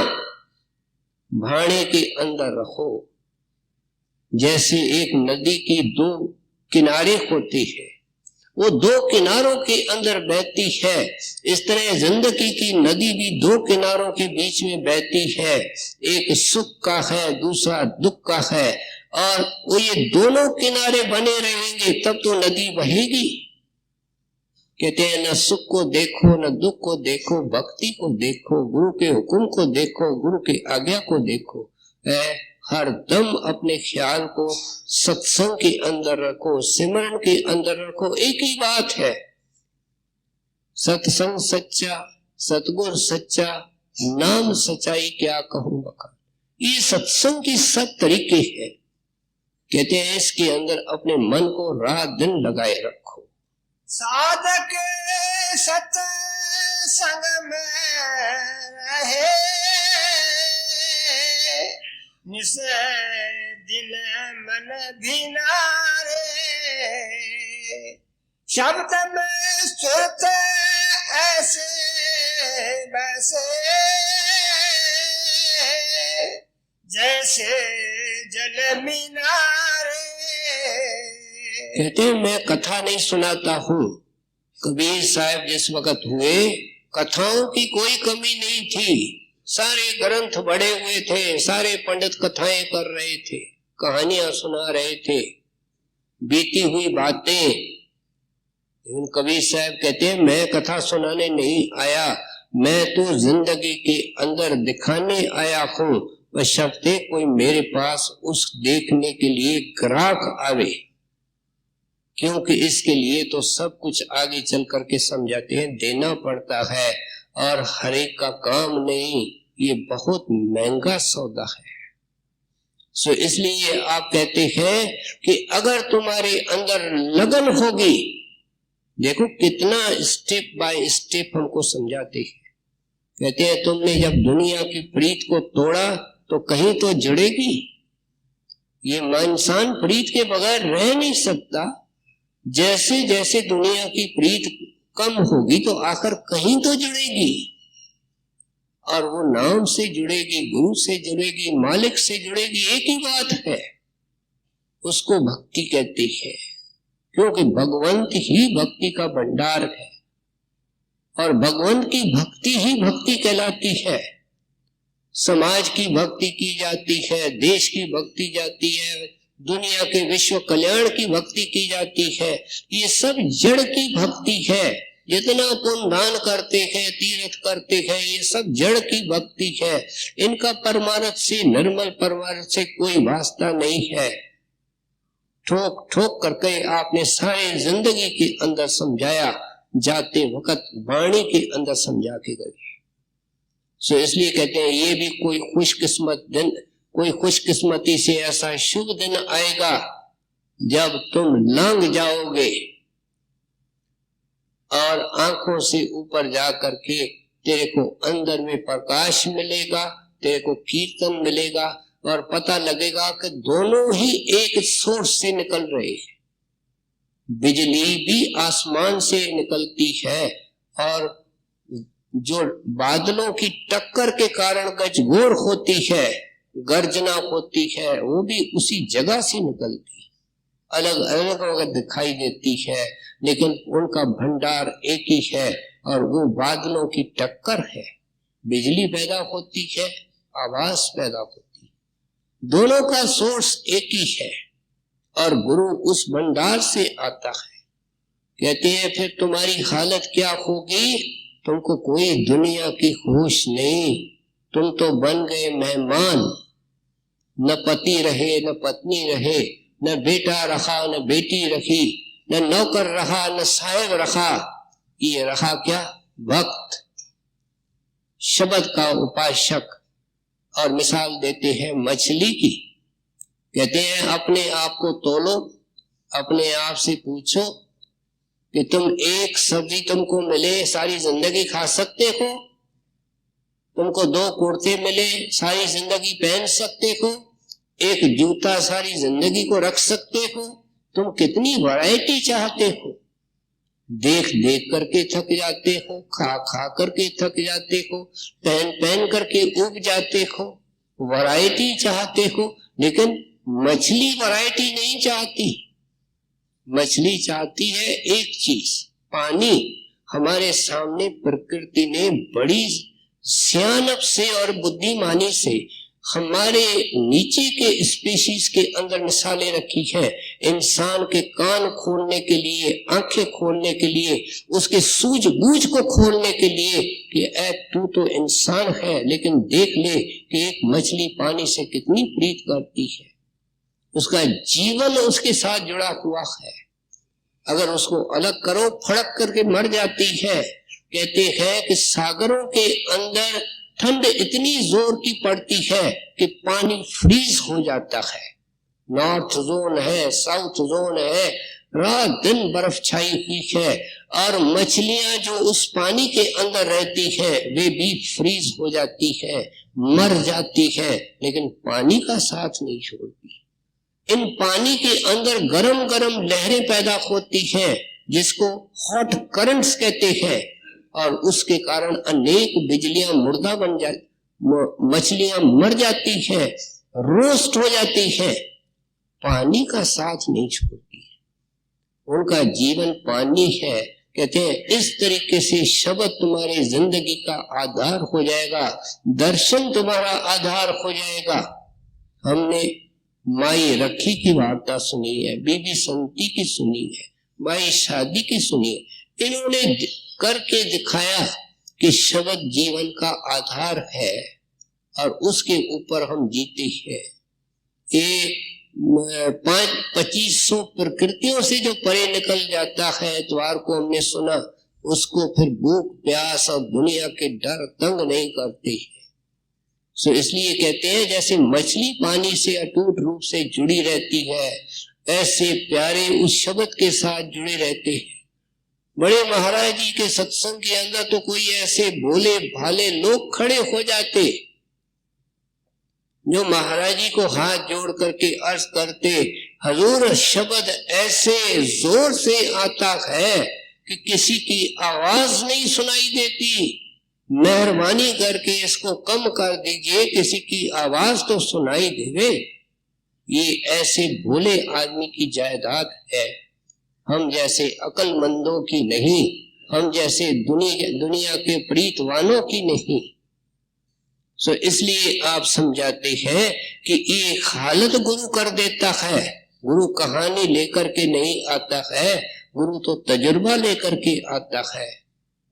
भाने के अंदर रहो। जैसे एक नदी की दो किनारे होते हैं वो दो किनारों के अंदर बहती है। इस तरह जिंदगी की नदी भी दो किनारों के बीच में बहती है, एक सुख का है, दूसरा दुख का है, और वो ये दोनों किनारे बने रहेंगे तब तो नदी बहेगी। कहते हैं न सुख को देखो न दुख को देखो, भक्ति को देखो, गुरु के हुक्म को देखो, गुरु की आज्ञा को देखो। हर दम अपने ख्याल को सत्संग के अंदर रखो, सिमरन के अंदर रखो। एक ही बात है, सत्संग सच्चा, सतगुर सच्चा, नाम सच्चाई क्या कहूं बखान। ये सत्संग की सब तरीके हैं। कहते हैं इसके अंदर अपने मन को रात दिन लगाए रखो। साधक सत्संग में रहे, निस दिन मन भिनारे, शब्द में सुरत ऐसे वैसे, जैसे जल मीनारे। कहते हैं मैं कथा नहीं सुनाता हूँ। कबीर साहब जिस वक्त हुए कथाओं की कोई कमी नहीं थी, सारे ग्रंथ बड़े हुए थे, सारे पंडित कथाएं कर रहे थे, कहानियां सुना रहे थे, बीती हुई बातें। लेकिन कबीर साहब कहते हैं मैं कथा सुनाने नहीं आया, मैं तो जिंदगी के अंदर दिखाने आया हूँ, बशर्ते कोई मेरे पास उस देखने के लिए ग्राहक आवे। क्योंकि इसके लिए तो सब कुछ आगे चल करके समझाते हैं, देना पड़ता है, और हर एक का काम नहीं, ये बहुत महंगा सौदा है। सो इसलिए आप कहते हैं कि अगर तुम्हारे अंदर लगन होगी, देखो कितना स्टेप बाय स्टेप हमको समझाते हैं। कहते हैं तुमने जब दुनिया की प्रीत को तोड़ा तो कहीं तो जुड़ेगी। ये इंसान प्रीत के बगैर रह नहीं सकता। जैसे जैसे दुनिया की प्रीत कम होगी तो आकर कहीं तो जुड़ेगी, और वो नाम से जुड़ेगी, गुरु से जुड़ेगी, मालिक से जुड़ेगी। एक ही बात है, उसको भक्ति कहती है, क्योंकि भगवंत ही भक्ति का भंडार है, और भगवंत की भक्ति ही भक्ति कहलाती है। समाज की भक्ति की जाती है, देश की भक्ति जाती है, दुनिया के विश्व कल्याण की भक्ति की जाती है। ये सब जड़ की भक्ति है। जितना तुम दान करते हैं, तीर्थ करते हैं, ये सब जड़ की भक्ति है। इनका परमार्थ से, निर्मल परमार्थ से कोई वास्ता नहीं है। ठोक ठोक करके आपने सारे जिंदगी के अंदर समझाया, जाते वक्त वाणी के अंदर समझा के गए। सो इसलिए कहते हैं ये भी कोई खुशकिस्मत दिन, कोई खुशकिस्मती से ऐसा शुभ दिन आएगा जब तुम लंघ जाओगे और आंखों से ऊपर जा करके तेरे को अंदर में प्रकाश मिलेगा, तेरे को कीर्तन मिलेगा, और पता लगेगा कि दोनों ही एक सोर्स से निकल रहे हैं। बिजली भी आसमान से निकलती है, और जो बादलों की टक्कर के कारण गजगोर होती है, गर्जना होती है, वो भी उसी जगह से निकलती है। अलग अलग वक्त दिखाई देती है, लेकिन उनका भंडार एक ही है, और वो बादलों की टक्कर है। बिजली पैदा होती है, आवाज पैदा होती है, दोनों का सोर्स एक ही है, और गुरु उस भंडार से आता है। कहते हैं फिर तुम्हारी हालत क्या होगी? तुमको कोई दुनिया की होश नहीं, तुम तो बन गए मेहमान। न पति रहे, न पत्नी रहे, न बेटा रहा, न बेटी रही, न नौकर रहा, न साहेब रहा। ये रहा क्या? भक्त, शब्द का उपासक। और मिसाल देते हैं मछली की। कहते हैं अपने आप को तोलो, अपने आप से पूछो कि तुम एक सब्जी तुमको मिले सारी जिंदगी खा सकते हो? तुमको 2 कुर्ते मिले सारी जिंदगी पहन सकते हो? एक जूता सारी जिंदगी को रख सकते हो? तुम कितनी वैरायटी चाहते हो? देख देख करके थक जाते हो, खा खा करके थक जाते हो, पहन पहन करके उब जाते हो। वैरायटी चाहते हो, लेकिन मछली वैरायटी नहीं चाहती। मछली चाहती है एक चीज, पानी। हमारे सामने प्रकृति ने बड़ी सियानत से और बुद्धिमानी से हमारे नीचे के स्पीशीज के अंदर मिसालें रखी है। इंसान के कान खोलने के लिए, आंखें खोलने के लिए, उसके सूझबूझ को खोलने के लिए कि ऐ तू तो इंसान है, लेकिन देख ले कि एक मछली पानी से कितनी प्रीत करती है, उसका जीवन उसके साथ जुड़ा हुआ है। अगर उसको अलग करो, फड़क करके मर जाती है। कहते हैं कि सागरों के अंदर ठंड इतनी जोर की पड़ती है कि पानी फ्रीज हो जाता है। नॉर्थ जोन है, साउथ जोन है, रात दिन बर्फ छाई हुई है, और मछलियां जो उस पानी के अंदर रहती है वे भी फ्रीज हो जाती है, मर जाती है, लेकिन पानी का साथ नहीं छोड़ती। इन पानी के अंदर गरम गरम लहरें पैदा होती हैं जिसको हॉट करंट्स कहते हैं, और उसके कारण अनेक बिजलियां मुर्दा बन जाती, मछलियां मर जाती हैं, रोस्ट हो जाती हैं। पानी का साथ नहीं छोड़ती, उनका जीवन पानी है। कहते हैं इस तरीके से शब्द तुम्हारी जिंदगी का आधार हो जाएगा, दर्शन तुम्हारा आधार हो जाएगा। हमने माई रखी की वार्ता सुनी है, बीबी संती की सुनी है, माई शादी की सुनी है। इन्होंने करके दिखाया कि शब्द जीवन का आधार है और उसके ऊपर हम जीते हैं। एक 2500 प्रकृतियों से जो परे निकल जाता है, द्वार को हमने सुना, उसको फिर भूख प्यास और दुनिया के डर तंग नहीं करते हैं। सो इसलिए कहते हैं जैसे मछली पानी से अटूट रूप से जुड़ी रहती है, ऐसे प्यारे उस शब्द के साथ जुड़े रहते हैं। बड़े महाराज जी के सत्संग के अंदर तो कोई ऐसे भोले भाले लोग खड़े हो जाते जो महाराज जी को हाथ जोड़ करके अर्ज करते, हजूर शब्द ऐसे जोर से आता है कि किसी की आवाज नहीं सुनाई देती, मेहरबानी करके इसको कम कर दीजिए, किसी की आवाज तो सुनाई देवे। ये ऐसे भोले आदमी की जायदाद है, हम जैसे अकलमंदों की नहीं, हम जैसे दुनिया के प्रीतवानों की नहीं। सो इसलिए आप समझाते हैं कि एक हालत गुरु कर देता है। गुरु कहानी लेकर के नहीं आता है, गुरु तो तजुर्बा लेकर के आता है,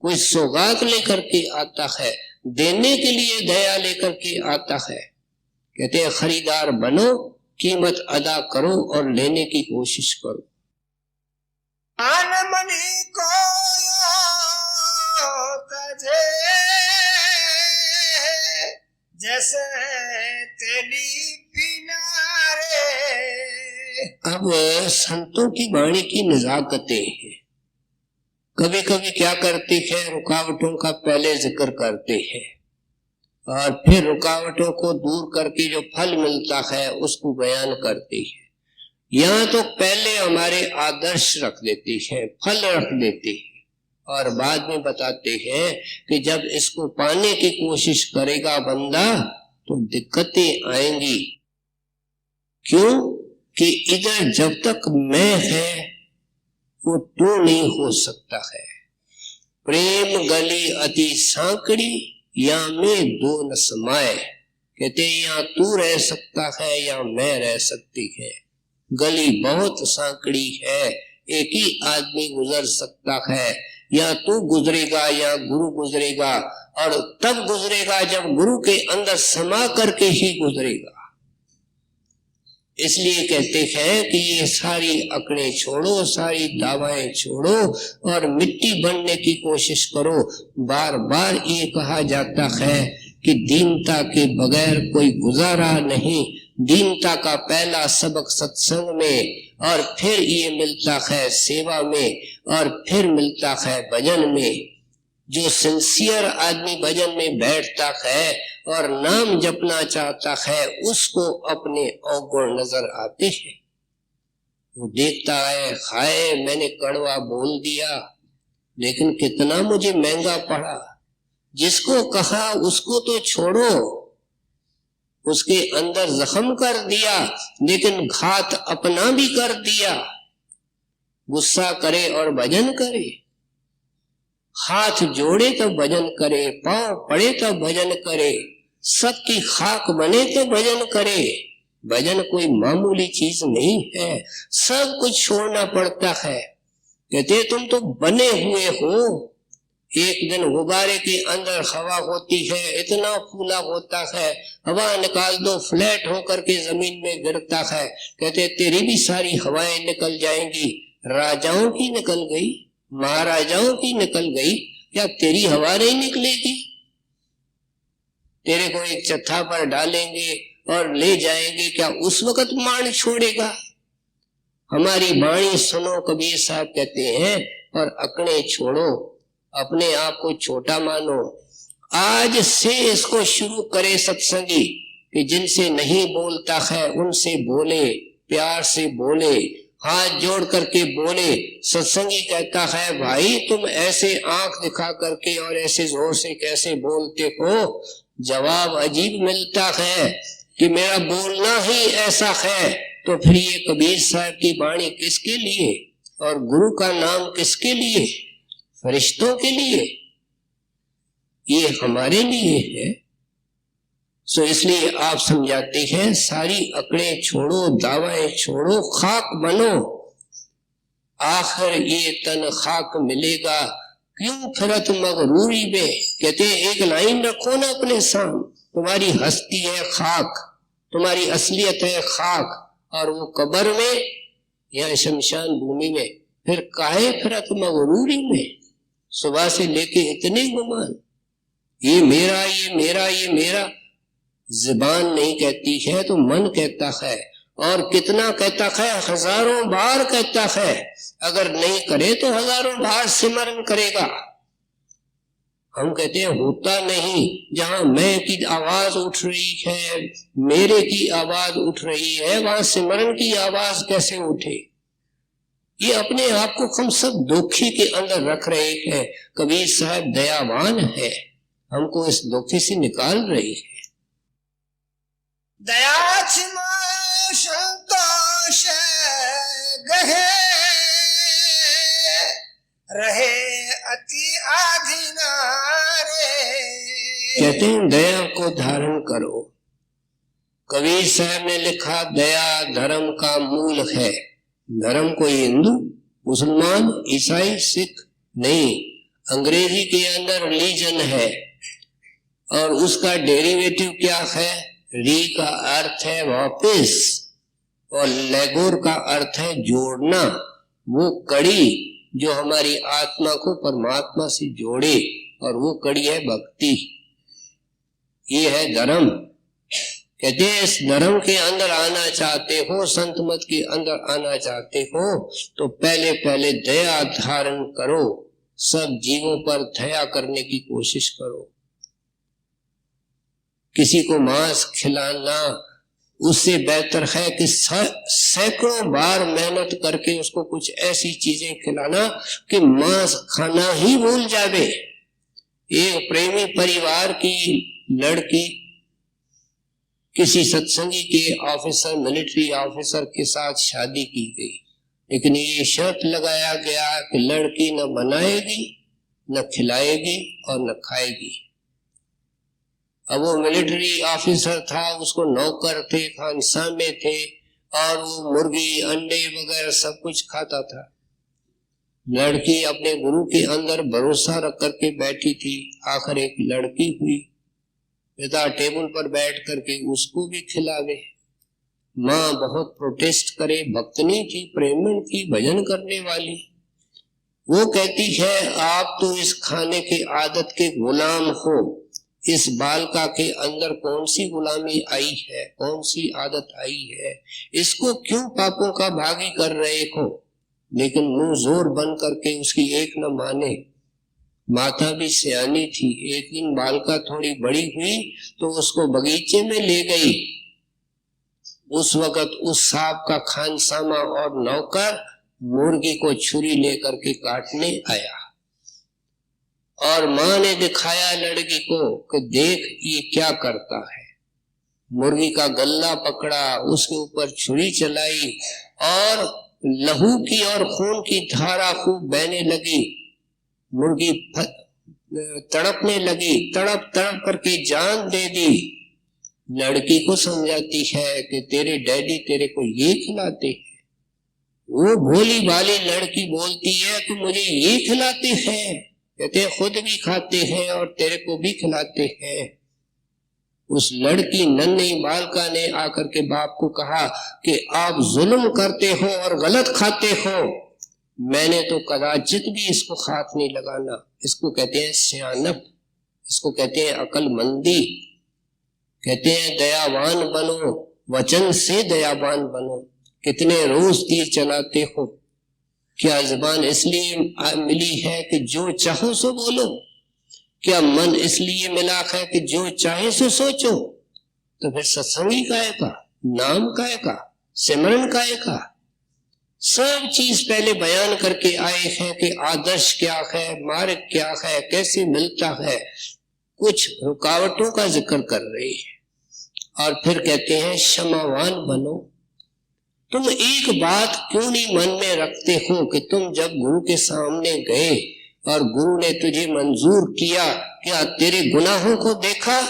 कोई सौगात लेकर के आता है, देने के लिए दया लेकर के आता है। कहते हैं खरीदार बनो, कीमत अदा करो और लेने की कोशिश करो। आनमनी को तजे जैसे तेली पिनारे। अब संतों की वाणी की नजाकतें हैं। कभी कभी क्या करते हैं, रुकावटों का पहले जिक्र करते हैं और फिर रुकावटों को दूर करके जो फल मिलता है उसको बयान करते हैं। यहाँ तो पहले हमारे आदर्श रख देते हैं, फल रख देते हैं, और बाद में बताते हैं कि जब इसको पाने की कोशिश करेगा बंदा तो दिक्कतें आएंगी। क्यों कि इधर जब तक मैं है वो तू नहीं हो सकता है। प्रेम गली अति सांकड़ी या में दो न समाये। कहते या तू रह सकता है या मैं रह सकती है। गली बहुत सांकड़ी है, एक ही आदमी गुजर सकता है, या तू गुजरेगा या गुरु गुजरेगा, और तब गुजरेगा जब गुरु के अंदर समा करके ही गुजरेगा। इसलिए कहते हैं कि ये सारी अकड़े छोड़ो, सारी दावाएं छोड़ो और मिट्टी बनने की कोशिश करो। बार बार ये कहा जाता है कि दीनता के बगैर कोई गुजारा नहीं। दीनता का पहला सबक सत्संग में, और फिर ये मिलता है सेवा में, और फिर मिलता है भजन में। जो सिंसियर आदमी भजन में बैठता है और नाम जपना चाहता है, उसको अपने अवगुण नजर आते हैं। वो देखता है, हाय मैंने कड़वा बोल दिया लेकिन कितना मुझे महंगा पड़ा। जिसको कहा उसको तो छोड़ो, उसके अंदर जख्म कर दिया लेकिन घात अपना भी कर दिया। गुस्सा करे और भजन करे, हाथ जोड़े तो भजन करे, पांव पड़े तो भजन करे, सबकी खाक बने तो भजन करे। भजन कोई मामूली चीज नहीं है, सब कुछ छोड़ना पड़ता है। कहते तुम तो बने हुए हो। एक दिन गुब्बारे के अंदर हवा होती है, इतना फूला होता है, हवा निकाल दो फ्लैट होकर के जमीन में गिरता है। कहते तेरी भी सारी हवाएं निकल जाएंगी, राजाओं की निकल गई, महाराजाओं की निकल गई, क्या तेरी हवा नहीं निकलेगी? तेरे को एक चत्था पर डालेंगे और ले जाएंगे, क्या उस वक्त मान छोड़ेगा? हमारी वाणी सुनो, कबीर साहब कहते हैं, और अकड़े छोड़ो, अपने आप को छोटा मानो। आज से इसको शुरू करे सत्संगी कि जिनसे नहीं बोलता है उनसे बोले, प्यार से बोले, हाथ जोड़ करके बोले। सत्संगी कहता है भाई तुम ऐसे आंख दिखा करके और ऐसे जोर से कैसे बोलते हो? जवाब अजीब मिलता है कि मेरा बोलना ही ऐसा है। तो फिर ये कबीर साहब की वाणी किसके लिए और गुरु का नाम किसके लिए? फरिश्तों के लिए, ये हमारे लिए है। सो इसलिए आप समझाते हैं सारी अकड़े छोड़ो, दावाएं छोड़ो, खाक बनो, आखिर ये तन खाक मिलेगा। क्यों फिरत मगरूरी में? कहते एक लाइन रखो ना अपने सामने, तुम्हारी हस्ती है खाक, तुम्हारी असलियत है खाक, और वो कब्र में या शमशान भूमि में, फिर काहे फिरत मगरूरी में? सुबह से लेके इतने गुमान, ये मेरा, ये मेरा, ये मेरा। जुबान नहीं कहती है तो मन कहता है, और कितना कहता है? हजारों बार कहता है। अगर नहीं करे तो हजारों बार सिमरन करेगा। हम कहते हैं होता नहीं। जहां मैं की आवाज उठ रही है, मेरे की आवाज उठ रही है, वहां सिमरन की आवाज कैसे उठे? ये अपने आप को हम सब दुखी के अंदर रख रहे हैं। कबीर साहब दयावान है, हमको इस दुखी से निकाल रही है। दया छिमा संतोष गहे रहे अति आधिनारे। कहते हैं दया को धारण करो। कबीर साहब ने लिखा दया धर्म का मूल है। धर्म कोई हिंदू, मुसलमान, ईसाई, सिख नहीं, अंग्रेजी के अंदर रिलीजन है, और उसका डेरिवेटिव क्या है? री का अर्थ है वापिस, और लेगोर का अर्थ है जोड़ना। वो कड़ी जो हमारी आत्मा को परमात्मा से जोड़े, और वो कड़ी है भक्ति। ये है धर्म। कहते हैं इस धर्म के अंदर आना चाहते हो, संत मत के अंदर आना चाहते हो, तो पहले पहले दया धारण करो। सब जीवों पर दया करने की कोशिश करो। किसी को मांस खिलाना उससे बेहतर है कि सैकड़ों बार मेहनत करके उसको कुछ ऐसी चीजें खिलाना कि मांस खाना ही भूल जावे। एक प्रेमी परिवार की लड़की किसी सत्संगी के ऑफिसर, मिलिट्री ऑफिसर के साथ शादी की गई, लेकिन ये शर्त लगाया गया कि लड़की न बनाएगी, न खिलाएगी और न खाएगी। अब वो मिलिट्री ऑफिसर था, उसको नौकर थे, खानसामे थे, और वो मुर्गी, अंडे वगैरह सब कुछ खाता था। लड़की अपने गुरु के अंदर भरोसा रख करके बैठी थी। आखिर एक लड़की हुई, पिता टेबल पर बैठ करके उसको भी खिलावे। माँ बहुत प्रोटेस्ट करे, भक्तनी थी, प्रेमण थी, भजन करने वाली। वो कहती है आप तो इस खाने के आदत के गुलाम हो। इस बालका के अंदर कौन सी गुलामी आई है, कौन सी आदत आई है? इसको क्यों पापों का भागी कर रहे हो? लेकिन मुंह जोर बन करके उसकी एक न माने। माता भी सियानी थी। एक दिन बालका थोड़ी बड़ी हुई तो उसको बगीचे में ले गई। उस वक्त उस सांप का खानसामा और नौकर मुर्गी को छुरी लेकर के काटने आया, और माँ ने दिखाया लड़की को कि देख ये क्या करता है। मुर्गी का गल्ला पकड़ा, उसके ऊपर छुरी चलाई और लहू की और खून की धारा खूब बहने लगी। मुर्गी तड़पने लगी, तड़प तड़प करके जान दे दी। लड़की को समझाती है कि तेरे डैडी तेरे को ये खिलाते हैं। वो भोली भाली लड़की बोलती है कि मुझे ये खिलाते हैं। कहते हैं खुद भी खाते हैं और तेरे को भी खिलाते हैं। उस लड़की नन्ही बालिका ने आकर के बाप को कहा कि आप जुल्म करते हो और गलत खाते हो, मैंने तो कदाचित भी इसको हाथ नहीं लगाना। इसको कहते हैं सियानत, इसको कहते हैं अकलमंदी, कहते हैं दयावान बनो, वचन से दयावान बनो। कितने रोज तीर चलाते हो? क्या जुबान इसलिए मिली है कि जो चाहो सो बोलो? क्या मन इसलिए मिला है कि जो चाहे सो सोचो? तो फिर सत्संगी काहे का, नाम काहे का, सिमरन काहे का? सब चीज पहले बयान करके आए हैं कि आदर्श क्या है, मार्ग क्या है, कैसे मिलता है। कुछ रुकावटों का जिक्र कर रहे हैं और फिर कहते हैं क्षमावान बनो। तुम एक बात क्यों नहीं मन में रखते हो कि तुम जब गुरु के सामने गए और गुरु ने तुझे मंजूर किया, क्या तेरे गुनाहों को देखा?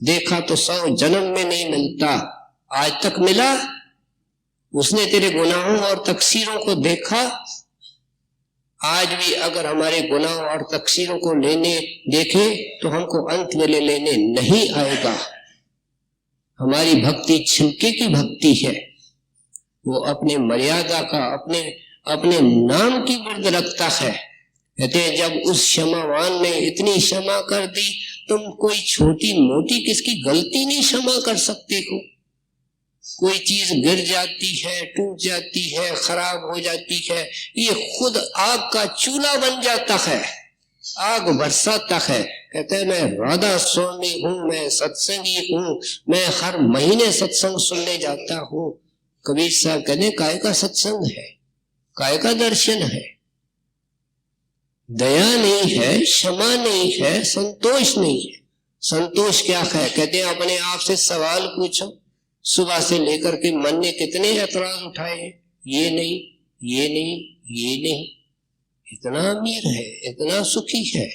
देखा तो 100 जन्म में नहीं मिलता, आज तक मिला? उसने तेरे गुनाहों और तकसीरों को देखा? आज भी अगर हमारे गुनाह और तकसीरों को लेने देखे तो हमको अंत में लेने नहीं आएगा। हमारी भक्ति छिलके की भक्ति है, वो अपने मर्यादा का, अपने नाम की वृद्ध रखता है। कहते हैं जब उस क्षमावान ने इतनी क्षमा कर दी, तुम कोई छोटी मोटी किसकी गलती नहीं क्षमा कर सकते हो? कोई चीज गिर जाती है, टूट जाती है, खराब हो जाती है, ये खुद आग का चूल्हा बन जाता है, आग बरसाता है। कहते हैं मैं राधा स्वामी हूँ, मैं सत्संगी हूँ, मैं हर महीने सत्संग सुनने जाता हूँ। कबीर साहब कहते काय का सत्संग है, काय का दर्शन है? दया नहीं है, क्षमा नहीं है, संतोष नहीं है। संतोष क्या है? कहते हैं अपने आप से सवाल पूछो, सुबह से लेकर के मन ने कितने ऐतराज उठाए हैं, ये नहीं, ये नहीं, ये नहीं। इतना अमीर है, इतना सुखी है,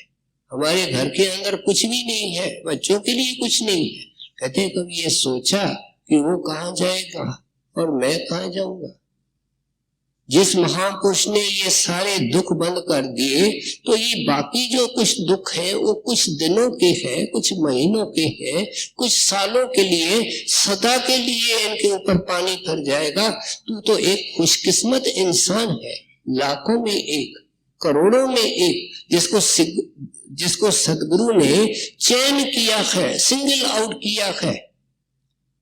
हमारे घर के अंदर कुछ भी नहीं है, बच्चों के लिए कुछ नहीं है। कहते हैं कभी ये सोचा कि वो कहाँ जाएगा और मैं कहाँ जाऊंगा? जिस महापुरुष ने ये सारे दुख बंद कर दिए, तो ये बाकी जो कुछ दुख है वो कुछ दिनों के हैं, कुछ महीनों के हैं, कुछ सालों के लिए, सदा के लिए इनके ऊपर पानी फिर जाएगा। तू तो एक खुशकिस्मत इंसान है, लाखों में एक, करोड़ों में एक, जिसको सदगुरु ने चयन किया है, सिंगल आउट किया है।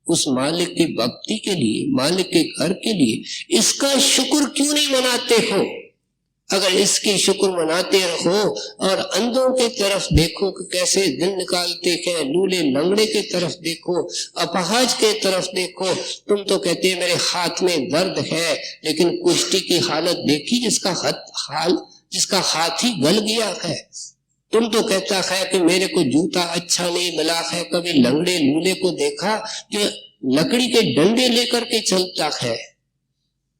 उस मालिक की भक्ति के लिए, मालिक के घर के लिए इसका शुक्र क्यों नहीं मनाते हो? अगर इसकी शुक्र मनाते रहो और अंधों की तरफ देखो कि कैसे दिन निकालते हैं, लूले लंगड़े की तरफ देखो, अपहाज के तरफ देखो। तुम तो कहते हैं मेरे हाथ में दर्द है, लेकिन कुश्ती की हालत देखी जिसका हाथ ही गल गया है। तुम तो कहता है कि मेरे को जूता अच्छा नहीं मिला है। कभी लंगड़े लूले को देखा कि लकड़ी के डंडे लेकर के चलता है।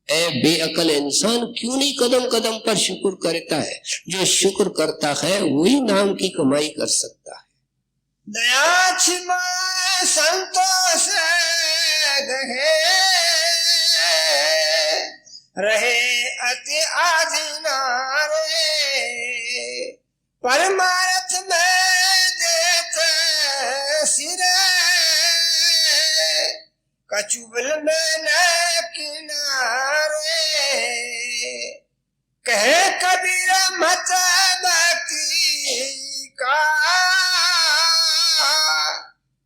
ऐ बेअकल इंसान, क्यों नहीं कदम कदम पर शुक्र करता है? जो शुक्र करता है वही नाम की कमाई कर सकता है। दया क्षमा संतोष गहे रहे अति आधीना रे, परमार्थ में देते सिरे, कचुबल में न किनारे। कहे कबीर मत भक्ति का,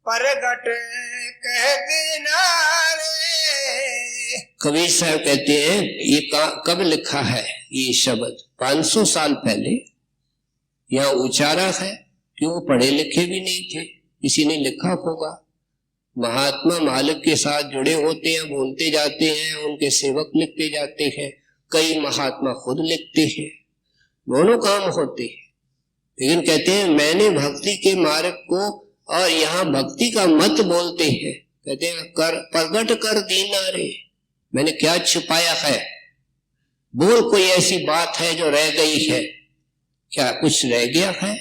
परगट कह देना रे। कबीर साहब कहते हैं ये कब लिखा है ये शब्द? 500 साल पहले यहाँ उचारा है। क्यों? पढ़े लिखे भी नहीं थे, किसी ने लिखा होगा। महात्मा मालिक के साथ जुड़े होते हैं, बोलते जाते हैं, उनके सेवक लिखते जाते हैं, कई महात्मा खुद लिखते हैं, दोनों काम होते हैं। लेकिन कहते हैं मैंने भक्ति के मार्ग को, और यहाँ भक्ति का मत बोलते हैं, कहते हैं प्रगट कर दीना रे। मैंने क्या छुपाया है? बोल कोई ऐसी बात है जो रह गई है, क्या कुछ रह गया है?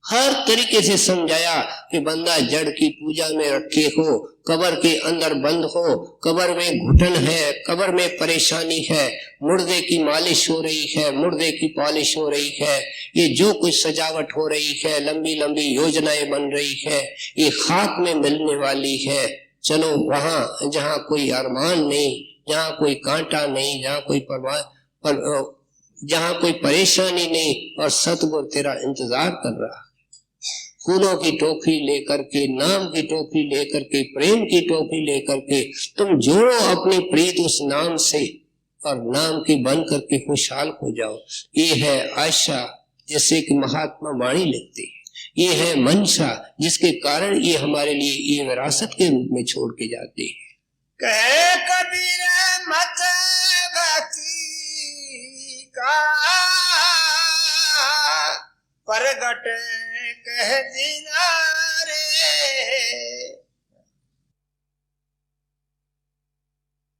हर तरीके से समझाया कि बंदा जड़ की पूजा में रखे हो, कब्र के अंदर बंद हो, कब्र में घुटन है, कब्र में परेशानी है, मुर्दे की मालिश हो रही है, मुर्दे की पॉलिश हो रही है, ये जो कुछ सजावट हो रही है, लंबी लंबी योजनाएं बन रही है, ये खाक में मिलने वाली है। चलो वहां जहां कोई अरमान नहीं, जहां कोई कांटा नहीं, जहां कोई जहां कोई परेशानी नहीं, और सतगुरु तेरा इंतजार कर रहा। फूलों की टोकरी लेकर के, नाम की टोकरी लेकर के, प्रेम की टोकरी लेकर के तुम जोड़ो अपनी प्रीत उस नाम से, और नाम की बन करके खुशहाल हो जाओ। ये है आशा, जैसे कि महात्मा वाणी लिखते हैं, ये है मंशा, जिसके कारण ये हमारे लिए ये विरासत के रूप में छोड़ के जाते हैं। कहे कबीर मत गति का प्रगट कह दीना